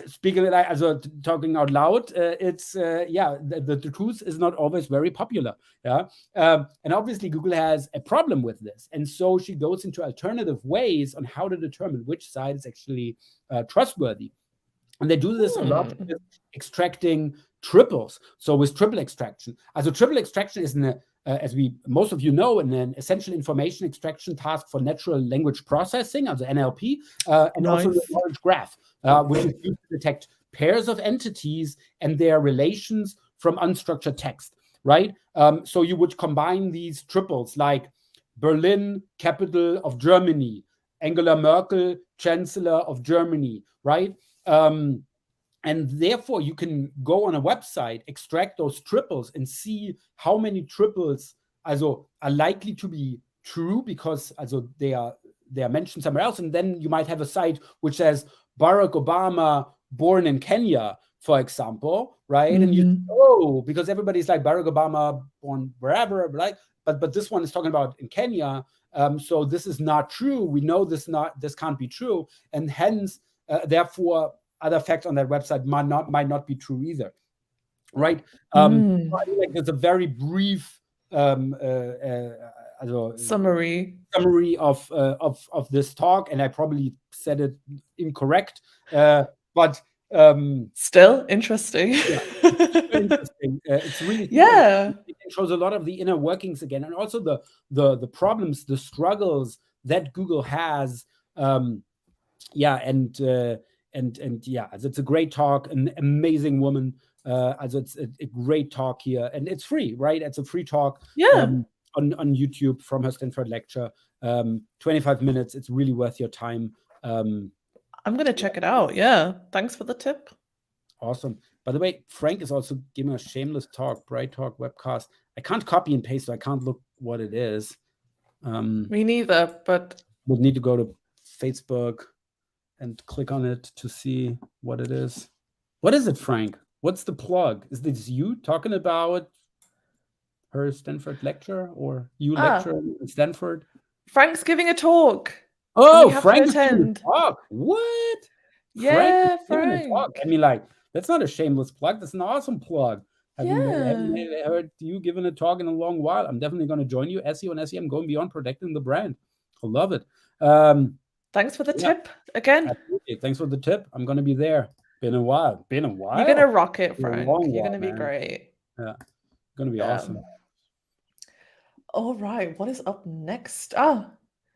Speaking of that, also talking out loud, it's the truth is not always very popular. And obviously Google has a problem with this, and so she goes into alternative ways on how to determine which site is actually trustworthy. And they do this a lot with extracting triples. So with triple extraction, triple extraction is as most of you know, an essential information extraction task for natural language processing, also NLP, and also the knowledge graph, which is used to detect pairs of entities and their relations from unstructured text, right? So you would combine these triples, like Berlin, capital of Germany, Angela Merkel, Chancellor of Germany, right? And therefore you can go on a website, extract those triples, and see how many triples are likely to be true, because they are mentioned somewhere else. And then you might have a site which says Barack Obama born in Kenya, for example, right? And you because everybody's like Barack Obama born wherever, right? But this one is talking about in Kenya, so this is not true. We know this can't be true, and hence therefore other facts on that website might not be true either, right? So I think like there's a very brief summary of this talk, and I probably said it incorrect, but still interesting. Interesting. It's really it shows a lot of the inner workings again, and also the problems, the struggles that Google has. It's a great talk, an amazing woman. It's a great talk here, and it's free, right? It's a free talk on YouTube from her Stanford lecture. 25 minutes. It's really worth your time. I'm gonna check it out. Yeah, thanks for the tip. Awesome. By the way, Frank is also giving a shameless talk, Bright Talk webcast. I can't copy and paste, so I can't look what it is. Me neither, but we'll need to go to Facebook and click on it to see what it is. What is it, Frank? What's the plug? Is this you talking about her Stanford lecture, or you lecturing in Stanford? Frank's giving a talk. Oh, Frank is giving a talk. What? Yeah, Frank. Talk. I mean, like, that's not a shameless plug. That's an awesome plug. I haven't heard you giving a talk in a long while. I'm definitely going to join you. SEO and SEM going beyond protecting the brand. I love it. Thanks for the tip again. Absolutely. Thanks for the tip. I'm going to be there. Been a while. You're going to rock it, Frank. You're going to be great. Yeah. Going to be awesome. All right. What is up next?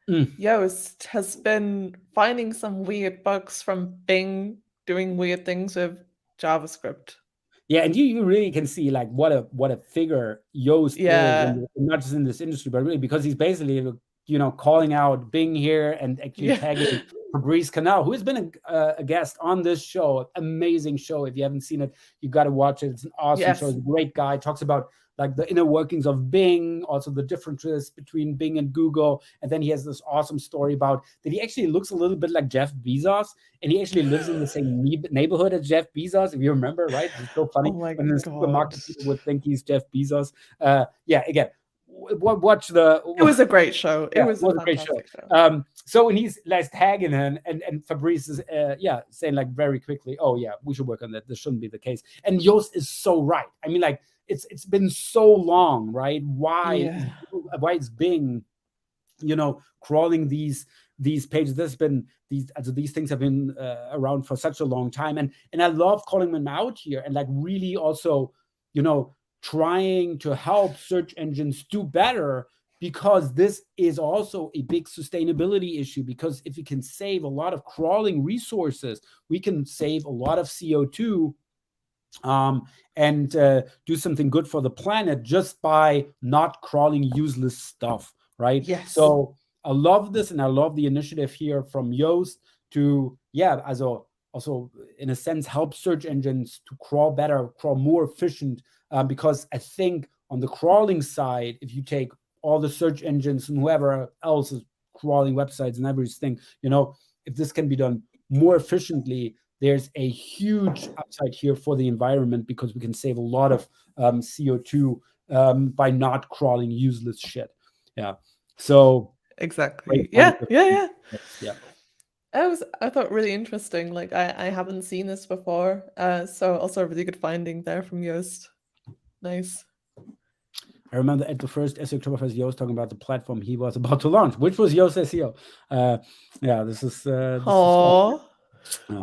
Yoast has been finding some weird bugs from Bing doing weird things with JavaScript. Yeah, and you really can see like what a figure Yoast is, not just in this industry, but really because he's basically calling out Bing here and actually tagging Fabrice Canal, who has been a guest on this show. Amazing show. If you haven't seen it, you got to watch it. It's an awesome show. He's a great guy. Talks about like the inner workings of Bing, also the differences between Bing and Google. And then he has this awesome story about that he actually looks a little bit like Jeff Bezos, and he actually lives in the same neighborhood as Jeff Bezos, if you remember, right? It's so funny. Oh my when the supermarket people would think he's Jeff Bezos. Again, watch the. It was a great show. Yeah, it was a great show. fantastic show. So when he's like tagging him, and Fabrice is saying like very quickly, oh yeah, we should work on that. This shouldn't be the case. And Yoast is so right. I mean, like it's been so long, right? Why is Bing, crawling these pages? There's been these things have been around for such a long time, and I love calling them out here, and like really also, trying to help search engines do better, because this is also a big sustainability issue. Because if we can save a lot of crawling resources, we can save a lot of CO2, and do something good for the planet just by not crawling useless stuff, right? Yes. So I love this, and I love the initiative here from Yoast to, also in a sense help search engines to crawl better, crawl more efficient, because I think on the crawling side, if you take all the search engines and whoever else is crawling websites and everything, if this can be done more efficiently, there's a huge upside here for the environment, because we can save a lot of CO2 by not crawling useless shit. Yeah. So exactly. Yeah. I thought really interesting. Like I haven't seen this before. So also a really good finding there from Yoast. Nice. I remember at the first SEO Oktoberfest, Yoast talking about the platform he was about to launch, which was Yoast SEO. This is oh,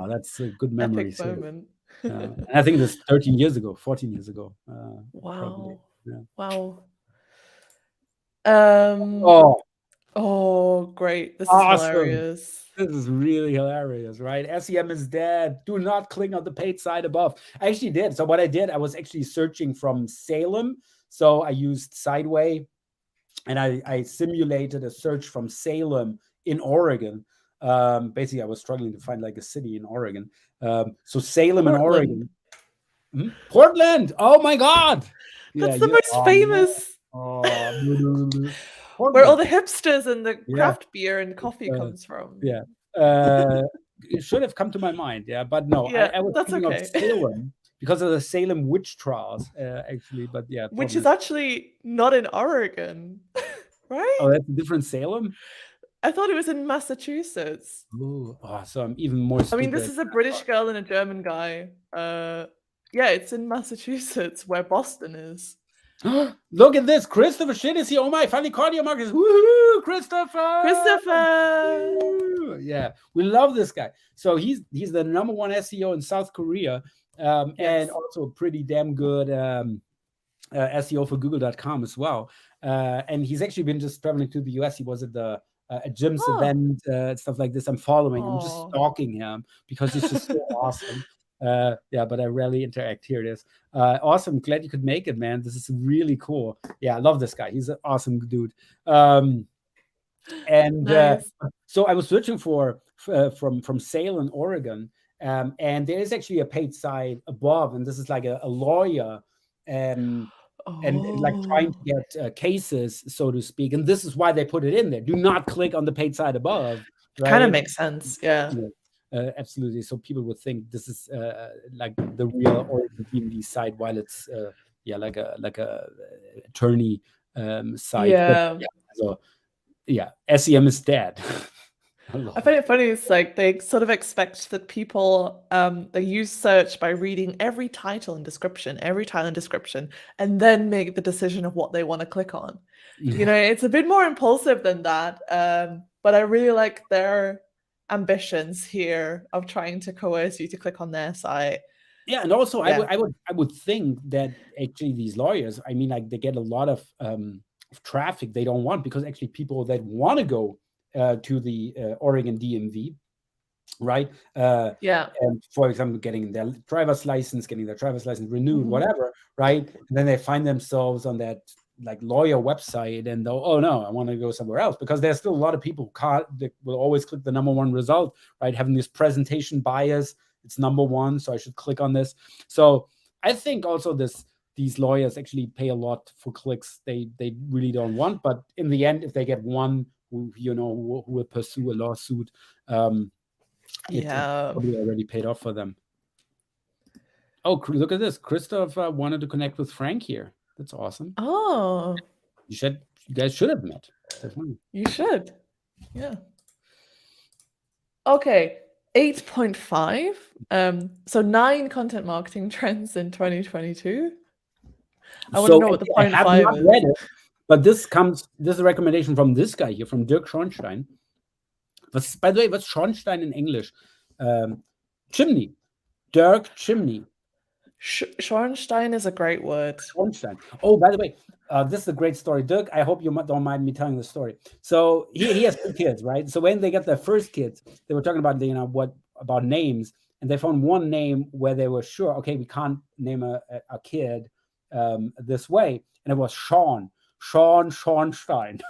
that's a good memory. Epic moment. And I think this 14 years ago. Wow. Probably. Yeah. Wow. Oh, great. This is awesome. Hilarious. This is really hilarious, right? SEM is dead. Do not click on the paid site above. I actually did. So what I did, I was actually searching from Salem. So I used Sideway, and I simulated a search from Salem in Oregon. Basically, I was struggling to find like a city in Oregon. So Salem in Oregon. Portland. Oh my God. That's the most famous. Where all the hipsters and the craft beer and coffee comes from. Yeah. It should have come to my mind. Yeah, but no, I was thinking of Salem because of the Salem witch trials, actually. But yeah. Which is actually not in Oregon, right? Oh, that's a different Salem? I thought it was in Massachusetts. Ooh, so I'm even more stupid. I mean, this is a British girl and a German guy. Yeah, it's in Massachusetts, where Boston is. Look at this. Christopher shit is here. Oh my, finally caught you, Marcus. Woohoo, Christopher. Yeah, we love this guy. So he's the number one SEO in South Korea, and also a pretty damn good SEO for Google.com as well. And he's actually been just traveling to the US. He was at the a Jim's event, stuff like this. I'm following. I'm just stalking him because he's just so awesome. But I rarely interact. Here it is. Awesome. Glad you could make it, man. This is really cool. Yeah, I love this guy. He's an awesome dude. Nice. So I was searching for from Salem, Oregon, and there is actually a paid site above, and this is like a lawyer, and like trying to get cases, so to speak. And this is why they put it in there. Do not click on the paid site above. Right? Kind of makes sense. Yeah. Absolutely. So people would think this is like the real Oregon DMV site, while it's like a attorney site. Yeah. SEM is dead. I find it funny. It's like they sort of expect that people they use search by reading every title and description, and then make the decision of what they want to click on. Yeah. It's a bit more impulsive than that. But I really like their ambitions here of trying to coerce you to click on their site. Yeah, and also I would think that actually these lawyers, I mean, like they get a lot of traffic they don't want, because actually people that want to go to the Oregon DMV, right? And for example, getting their driver's license renewed, whatever, right? And then they find themselves on that like lawyer website, and oh no, I want to go somewhere else, because there's still a lot of people that will always click the number one result, right? Having this presentation bias, it's number one, so I should click on this. So I think also these lawyers actually pay a lot for clicks they really don't want, but in the end, if they get one who will pursue a lawsuit, it probably already paid off for them. Oh, look at this. Christoph wanted to connect with Frank here. That's awesome. Oh. You said You guys should have met. Definitely. You should. Yeah. Okay. 8.5. So 9 content marketing trends in 2022. I want to know what the I have 0.5 not is. read it, but this is a recommendation from this guy here, from Dirk Schornstein. By the way, what's Schornstein in English? Chimney. Dirk Chimney. Schornstein is a great word. Schornstein. Oh, by the way, this is a great story. Dirk, I hope you don't mind me telling the story. So he has 2 kids, right? So when they got their first kids, they were talking about, about names, and they found one name where they were sure, okay, we can't name a kid this way. And it was Sean Schornstein.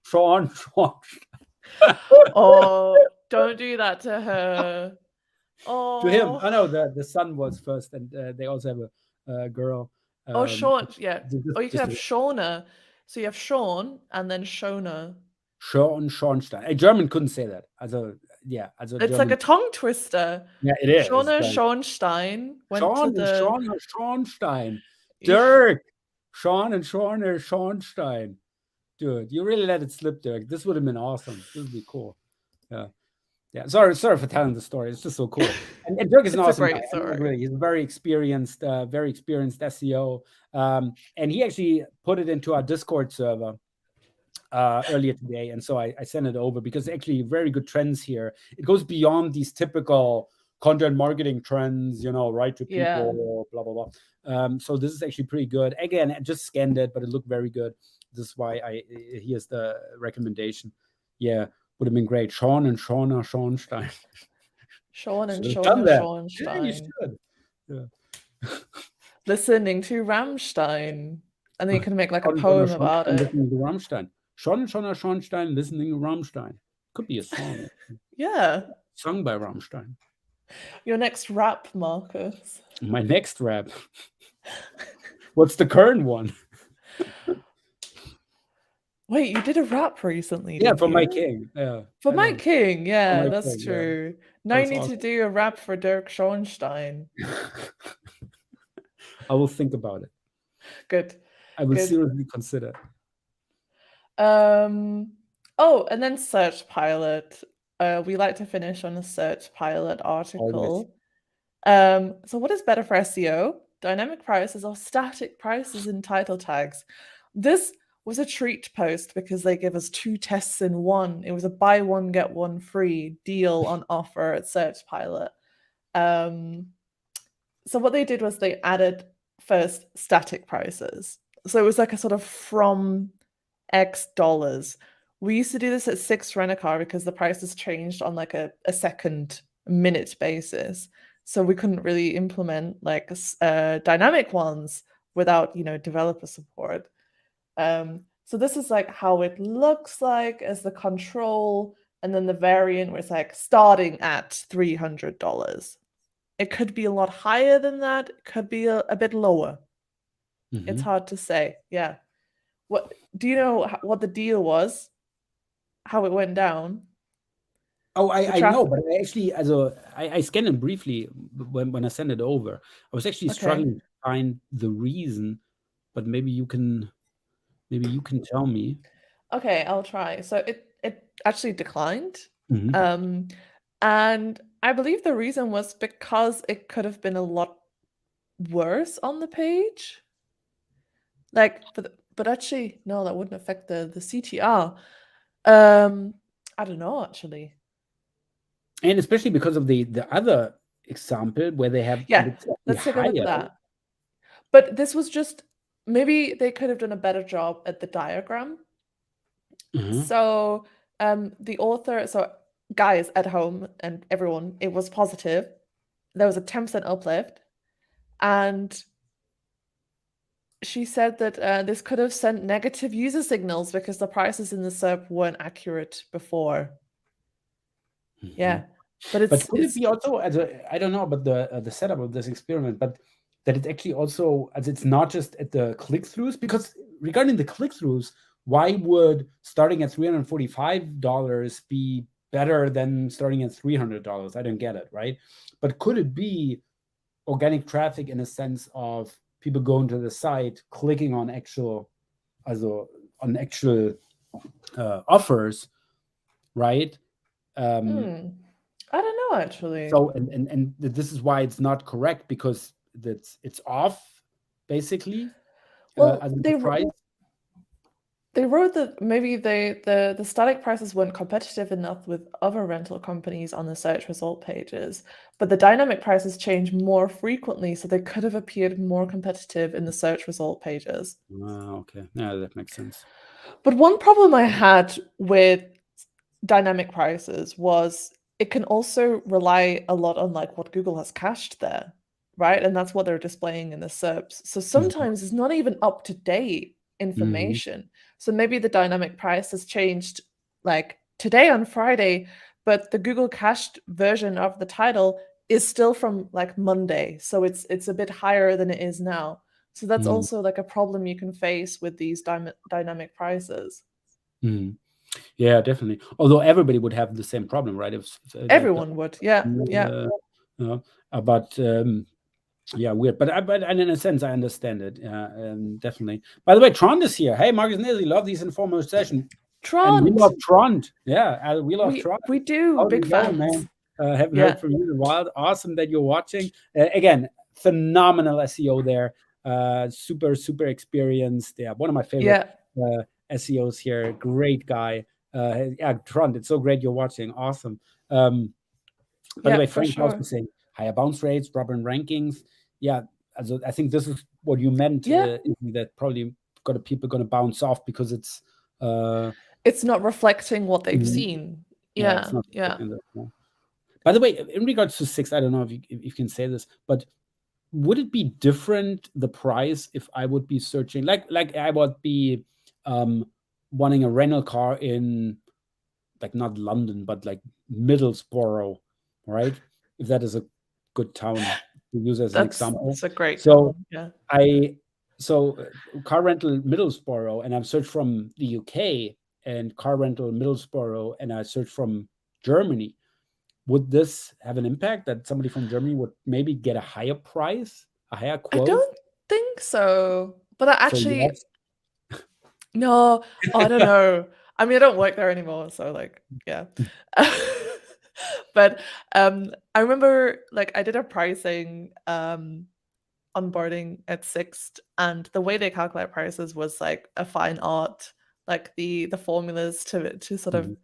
Sean Schornstein. Oh, don't do that to her. Oh. To him. Oh, no, the son was first, and they also have a girl. Sean, yeah. Or you could have Shona. So you have Sean and then Shona. Schornstein. A German couldn't say that. It's German. Like a tongue twister. Yeah, it is. Shona Schornstein went Sean to the... and Sean Schornstein. Dirk. Sean and Sean are Schornstein. Dude, you really let it slip, Dirk. This would have been awesome. This would be cool. Yeah. Sorry for telling the story. It's just so cool. And Dirk is an awesome guy. Really, he's a very experienced SEO. And he actually put it into our Discord server earlier today, and so I sent it over because actually very good trends here. It goes beyond these typical content marketing trends, right to people, blah blah blah. So this is actually pretty good. Again, I just scanned it, but it looked very good. This is why here's the recommendation. Yeah, would have been great. Sean and Shona Schornstein. Sean and Shona Schornstein. Yeah, you should. Yeah. Listening to Rammstein, and then you can make like a poem about it. Listening to Rammstein. Sean and Shona Schornstein listening to Rammstein. Could be a song. Yeah. Sung by Rammstein. Your next rap, Marcus. My next rap. What's the current one? Wait, you did a rap recently, yeah, for My King. Yeah. For My King, yeah, that's King, true. Yeah. Now you need to do a rap for Dirk Schornstein. I will think about it. Good. I will seriously consider. And then Search Pilot. We like to finish on a Search Pilot article. So what is better for SEO? Dynamic prices or static prices in title tags? This was a treat post because they give us 2 tests in one. It was a buy one, get one free deal on offer at Search Pilot. So what they did was they added first static prices. So it was like a sort of from X dollars. We used to do this at 6 Rent-A-Car because the prices changed on like a second minute basis. So we couldn't really implement like dynamic ones without, developer support. So this is like how it looks like as the control, and then the variant where it's like starting at $300. It could be a lot higher than that. It could be a bit lower. Mm-hmm. It's hard to say. Yeah. What do you know what the deal was? How it went down? Oh, I know, but I actually, I scanned it briefly when I sent it over. I was actually struggling to find the reason, but maybe you can tell me. Okay, I'll try. So it actually declined. Mm-hmm. And I believe the reason was because it could have been a lot worse on the page. Like, but actually, no, that wouldn't affect the CTR. I don't know, actually. And especially because of the other example where they have let's take a look at that. But this was just, maybe they could have done a better job at the diagram. Mm-hmm. So the author, so guys at home and everyone, it was positive. There was a 10% uplift, and she said that this could have sent negative user signals because the prices in the SERP weren't accurate before. Mm-hmm. Yeah, but could it be also, I don't know about the setup of this experiment, but that it's actually also, as it's not just at the click-throughs, because regarding the click-throughs, why would starting at $345 be better than starting at $300? I don't get it, right? But could it be organic traffic in a sense of people going to the site, clicking on actual on actual offers, right? I don't know actually. So and this is why it's not correct, because it's off basically Well, as the price. they wrote that maybe the static prices weren't competitive enough with other rental companies on the search result pages, but the dynamic prices change more frequently, so they could have appeared more competitive in the search result pages. Okay, yeah, that makes sense. But one problem I had with dynamic prices was it can also rely a lot on like what Google has cached there, right? And that's what they're displaying in the SERPs. So sometimes it's not even up to date information. So maybe the dynamic price has changed like today on Friday, but the Google cached version of the title is still from like Monday. So it's a bit higher than it is now. So that's also like a problem you can face with these dynamic prices. Yeah, definitely. Although everybody would have the same problem, right? If Everyone would, yeah. But yeah, weird. But in a sense, I understand it. Definitely. By the way, Trond is here. Hey, Marcus Nizzi, love these informal sessions. And we love Trond. Yeah, we love Trond. We do. How's big it going, fans. Man. Haven't heard from you in a while. Awesome that you're watching. Again, phenomenal SEO there. Super, super experienced. Yeah, one of my favorite SEOs here. Great guy. Yeah, Trond, it's so great you're watching. Awesome. By the way, Frank also saying higher bounce rates, proper rankings. Yeah, also, I think this is what you meant. That probably people going to bounce off because it's not reflecting what they've seen. It's not By the way, in regards to 6, I don't know if you can say this, but would it be different, the price, if I would be searching like I would be wanting a rental car in like not London but like Middlesbrough, right? If that is a good town to use as an example. That's a great town. Yeah. So car rental Middlesbrough, and I've searched from the UK, and car rental Middlesbrough, and I searched from Germany. Would this have an impact that somebody from Germany would maybe get a higher price, a higher quote? I don't think so. But no, I don't know. I mean, I don't work there anymore, so like, yeah. But I remember like I did a pricing onboarding at Sixt, and the way they calculate prices was like a fine art, like the formulas to sort of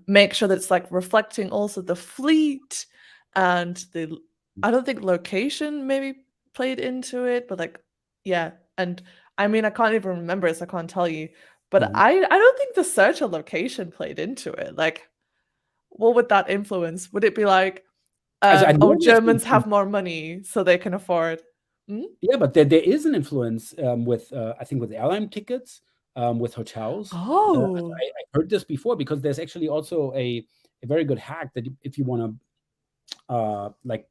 make sure that it's like reflecting also the fleet and I don't think location maybe played into it, but like, yeah. And I mean, I can't even remember it, so I can't tell you. But I don't think the search of location played into it. Like, what would that influence? Would it be like, Germans have more money, so they can afford? Yeah, but there is an influence with I think with airline tickets, with hotels. I heard this before, because there's actually also a very good hack that if you want to like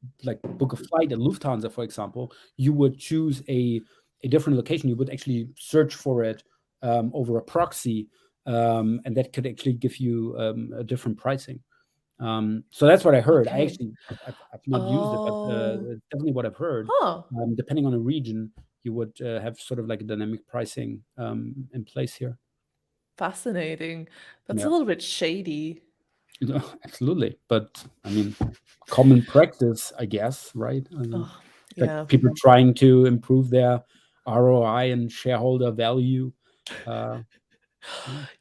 book a flight at Lufthansa, for example, you would choose a different location. You would actually search for it over a proxy, and that could actually give you a different pricing. So that's what I heard. I've not used it, but it's definitely what I've heard. Depending on a region, you would have sort of like a dynamic pricing in place here. Fascinating. That's a little bit shady. Absolutely, but I mean, common practice, I guess, right? Like people trying to improve their ROI and shareholder value.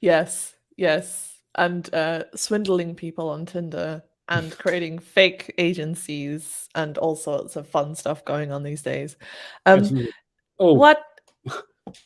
Yes, and swindling people on Tinder and creating fake agencies and all sorts of fun stuff going on these days. What?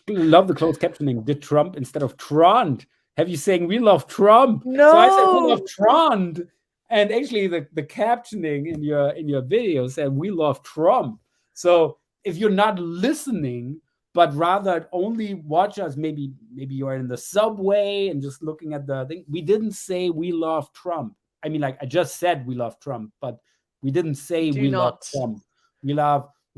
Love the closed captioning. Did Trump instead of Trond? Have you saying we love Trump? No. So I said we love Trond, and actually the captioning in your video said we love Trump. So if you're not listening, but rather only watch us, maybe you're in the subway and just looking at the thing. We didn't say we love Trump. I mean, like I just said we love Trump, but we didn't say we love Trump. We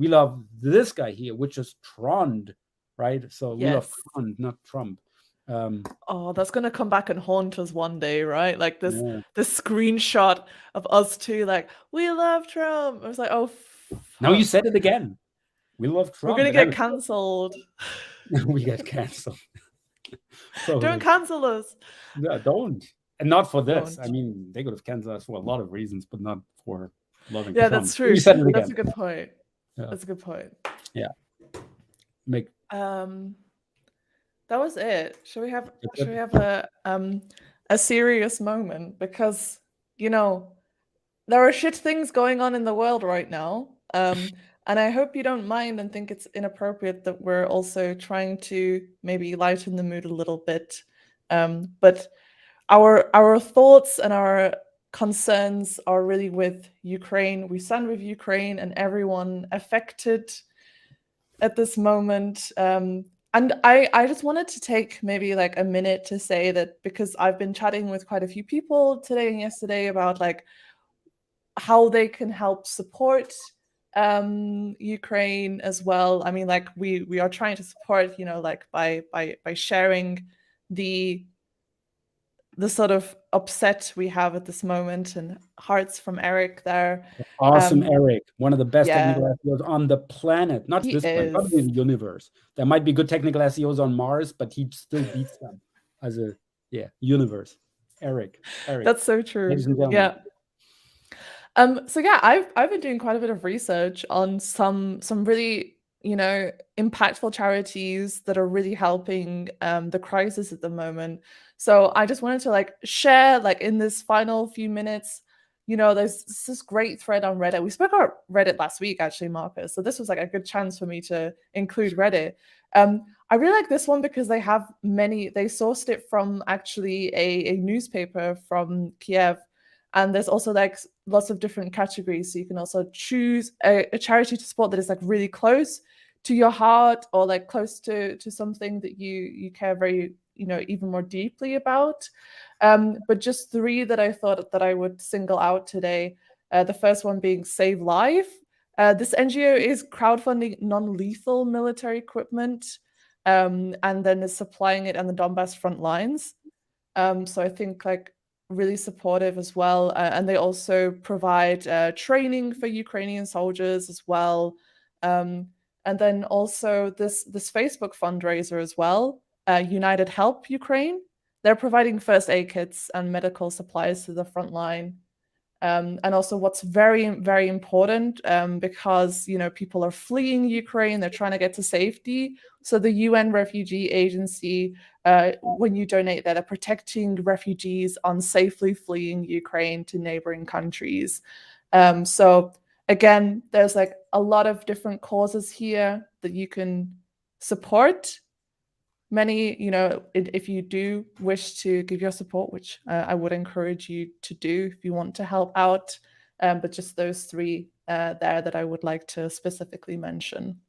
love this guy here, which is Trond, right? So we love Trond, not Trump. That's gonna come back and haunt us one day, right? Like this screenshot of us two, like we love Trump. I was like, oh, now you said it again. We love Trump. We're gonna get cancelled. We get cancelled. Probably. Don't cancel us. Yeah, don't. And not for this. Don't. I mean, they could have canceled us for a lot of reasons, but not for loving Yeah, Trump. that's true. You said it That's again. a good point. Yeah. That's a good point. Yeah. Make That was it. Should we have a serious moment? Because, you know, there are shit things going on in the world right now. And I hope you don't mind and think it's inappropriate that we're also trying to maybe lighten the mood a little bit. But our thoughts and our concerns are really with Ukraine. We stand with Ukraine and everyone affected at this moment. And I just wanted to take maybe like a minute to say that, because I've been chatting with quite a few people today and yesterday about like how they can help support Ukraine as well. I mean, like we are trying to support, you know, like by sharing the sort of upset we have at this moment, and hearts from Eric there. awesome Eric, one of the best Yeah, technical SEOs on the planet, not he this planet, is. not in the universe. There might be good technical SEOs on Mars, but he still beats them as a universe. Eric. That's so true. Ladies and gentlemen. Yeah. So yeah, I've been doing quite a bit of research on some really, you know, impactful charities that are really helping the crisis at the moment. So I just wanted to like share, like in this final few minutes, you know, there's this great thread on Reddit. We spoke about Reddit last week, actually, Marcus. So this was like a good chance for me to include Reddit. I really like this one because they sourced it from actually a newspaper from Kiev. And there's also like lots of different categories. So you can also choose a charity to support that is like really close to your heart, or like close to something that you care very, you know, even more deeply about. But just three that I thought that I would single out today. The first one being Save Life. This NGO is crowdfunding non-lethal military equipment, and then is supplying it on the Donbass front lines. So I think like really supportive as well. And they also provide training for Ukrainian soldiers as well. And then also this Facebook fundraiser as well, United Help Ukraine. They're providing first aid kits and medical supplies to the front line. And also what's very, very important, because, you know, people are fleeing Ukraine, they're trying to get to safety. So the UN Refugee Agency, when you donate there, they're protecting refugees on safely fleeing Ukraine to neighboring countries. So again, there's like a lot of different causes here that you can support. Many, you know, if you do wish to give your support, which I would encourage you to do if you want to help out, but just those three there that I would like to specifically mention.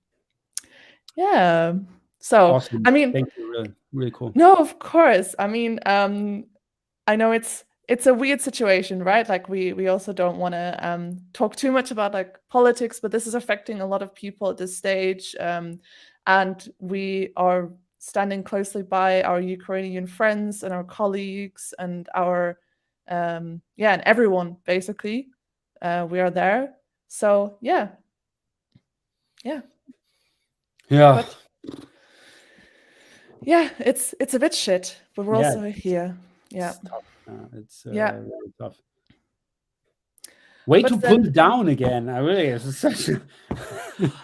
Yeah. So, Awesome. I mean, thank you. Really, really cool. No, of course. I mean, I know it's a weird situation, right? Like we also don't want to talk too much about like politics, but this is affecting a lot of people at this stage, and we are standing closely by our Ukrainian friends and our colleagues and our and everyone basically. We are there. So yeah. But, yeah, it's a bit shit, but we're also here. Yeah. It's tough. It's Yeah. really tough. Way But to then- pull down again. I really, it's such a...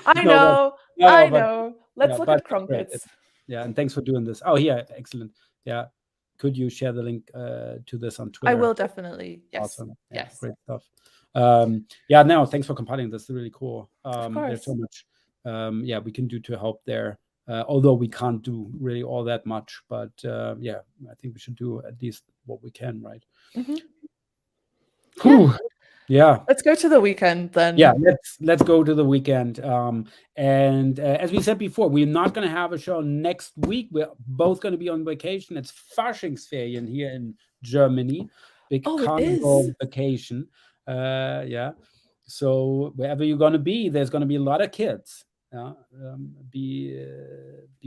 I know. I know. Let's look at Crumpets. Yeah, and thanks for doing this. Oh, yeah, excellent. Yeah. Could you share the link to this on Twitter? I will definitely. Yes. Awesome. Yeah, Yes. great stuff. Yeah, no, thanks for compiling this. It's really cool. Of course. There's so much we can do to help there. Although we can't do really all that much, but yeah, I think we should do at least what we can, right? Mm-hmm. Yeah. Let's go to the weekend then. Yeah, let's go to the weekend. And as we said before, we're not going to have a show next week. We're both going to be on vacation. It's Faschingsferien here in Germany. Big carnival vacation. Yeah. So wherever you're going to be, there's going to be a lot of kids. Be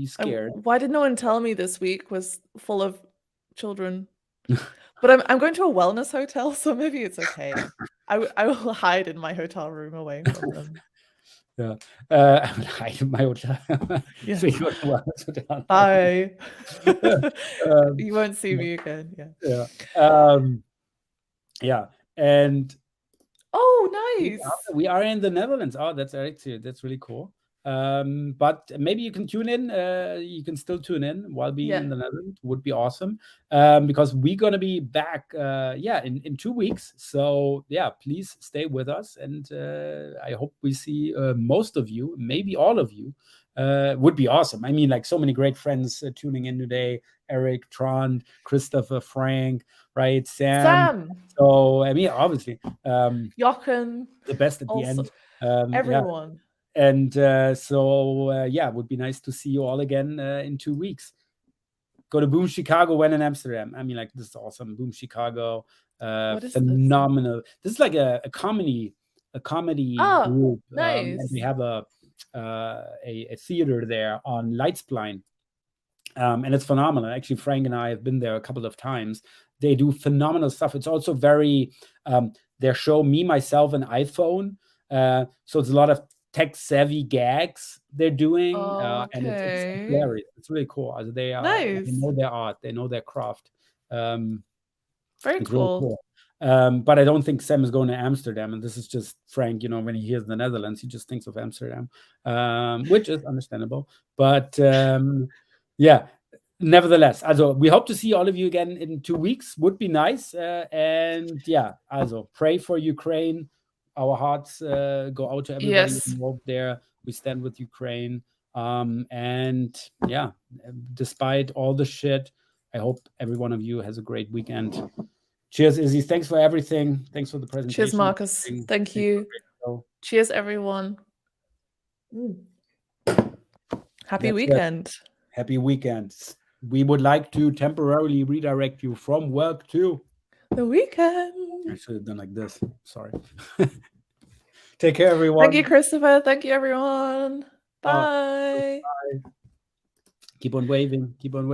scared. Why did no one tell me this week was full of children? But I'm going to a wellness hotel, so maybe it's okay. I will hide in my hotel room away from them. Yeah. My hotel. Yeah. So you go to one hotel. Bye. Um, You won't see me again. Yeah. yeah. Yeah. And Oh, nice. we are in the Netherlands. Oh, that's really cool. But maybe you can tune in. You can still tune in while being in the Netherlands. Would be awesome. Because we're gonna be back. In 2 weeks. So yeah, please stay with us, and I hope we see most of you, maybe all of you. Would be awesome. I mean, like so many great friends tuning in today. Eric, Trond, Christopher, Frank, right? Sam. So I mean, obviously, Jochen. the best at the Also, end. everyone. Yeah. And it would be nice to see you all again in 2 weeks. Go to Boom Chicago when in Amsterdam. I mean, like, this is awesome. Boom Chicago, What is phenomenal. This is like a comedy group. Nice. And we have a theater there on Leidsplein. And it's phenomenal. Actually, Frank and I have been there a couple of times. They do phenomenal stuff. It's also very their show, Me, Myself, and iPhone. So it's a lot of tech-savvy gags they're doing, and it's hilarious. It's really cool. Also, they know their art, they know their craft. Very it's cool. Really cool. But I don't think Sam is going to Amsterdam, and this is just Frank. When he hears the Netherlands, he just thinks of Amsterdam, which is understandable. But yeah. Nevertheless, also we hope to see all of you again in 2 weeks. Would be nice. And yeah, also pray for Ukraine. Our hearts go out to everybody involved there. We stand with Ukraine. And yeah, despite all the shit, I hope every one of you has a great weekend. Cheers, Izzy. Thanks for everything. Thanks for the presentation. Cheers, Marcus. Thank you. Cheers, everyone. Happy weekend. Happy weekend. We would like to temporarily redirect you from work to the weekend. I should have done like this. Sorry. Take care, everyone. Thank you, Christopher. Thank you, everyone. Bye. Bye. Keep on waving. Keep on waving.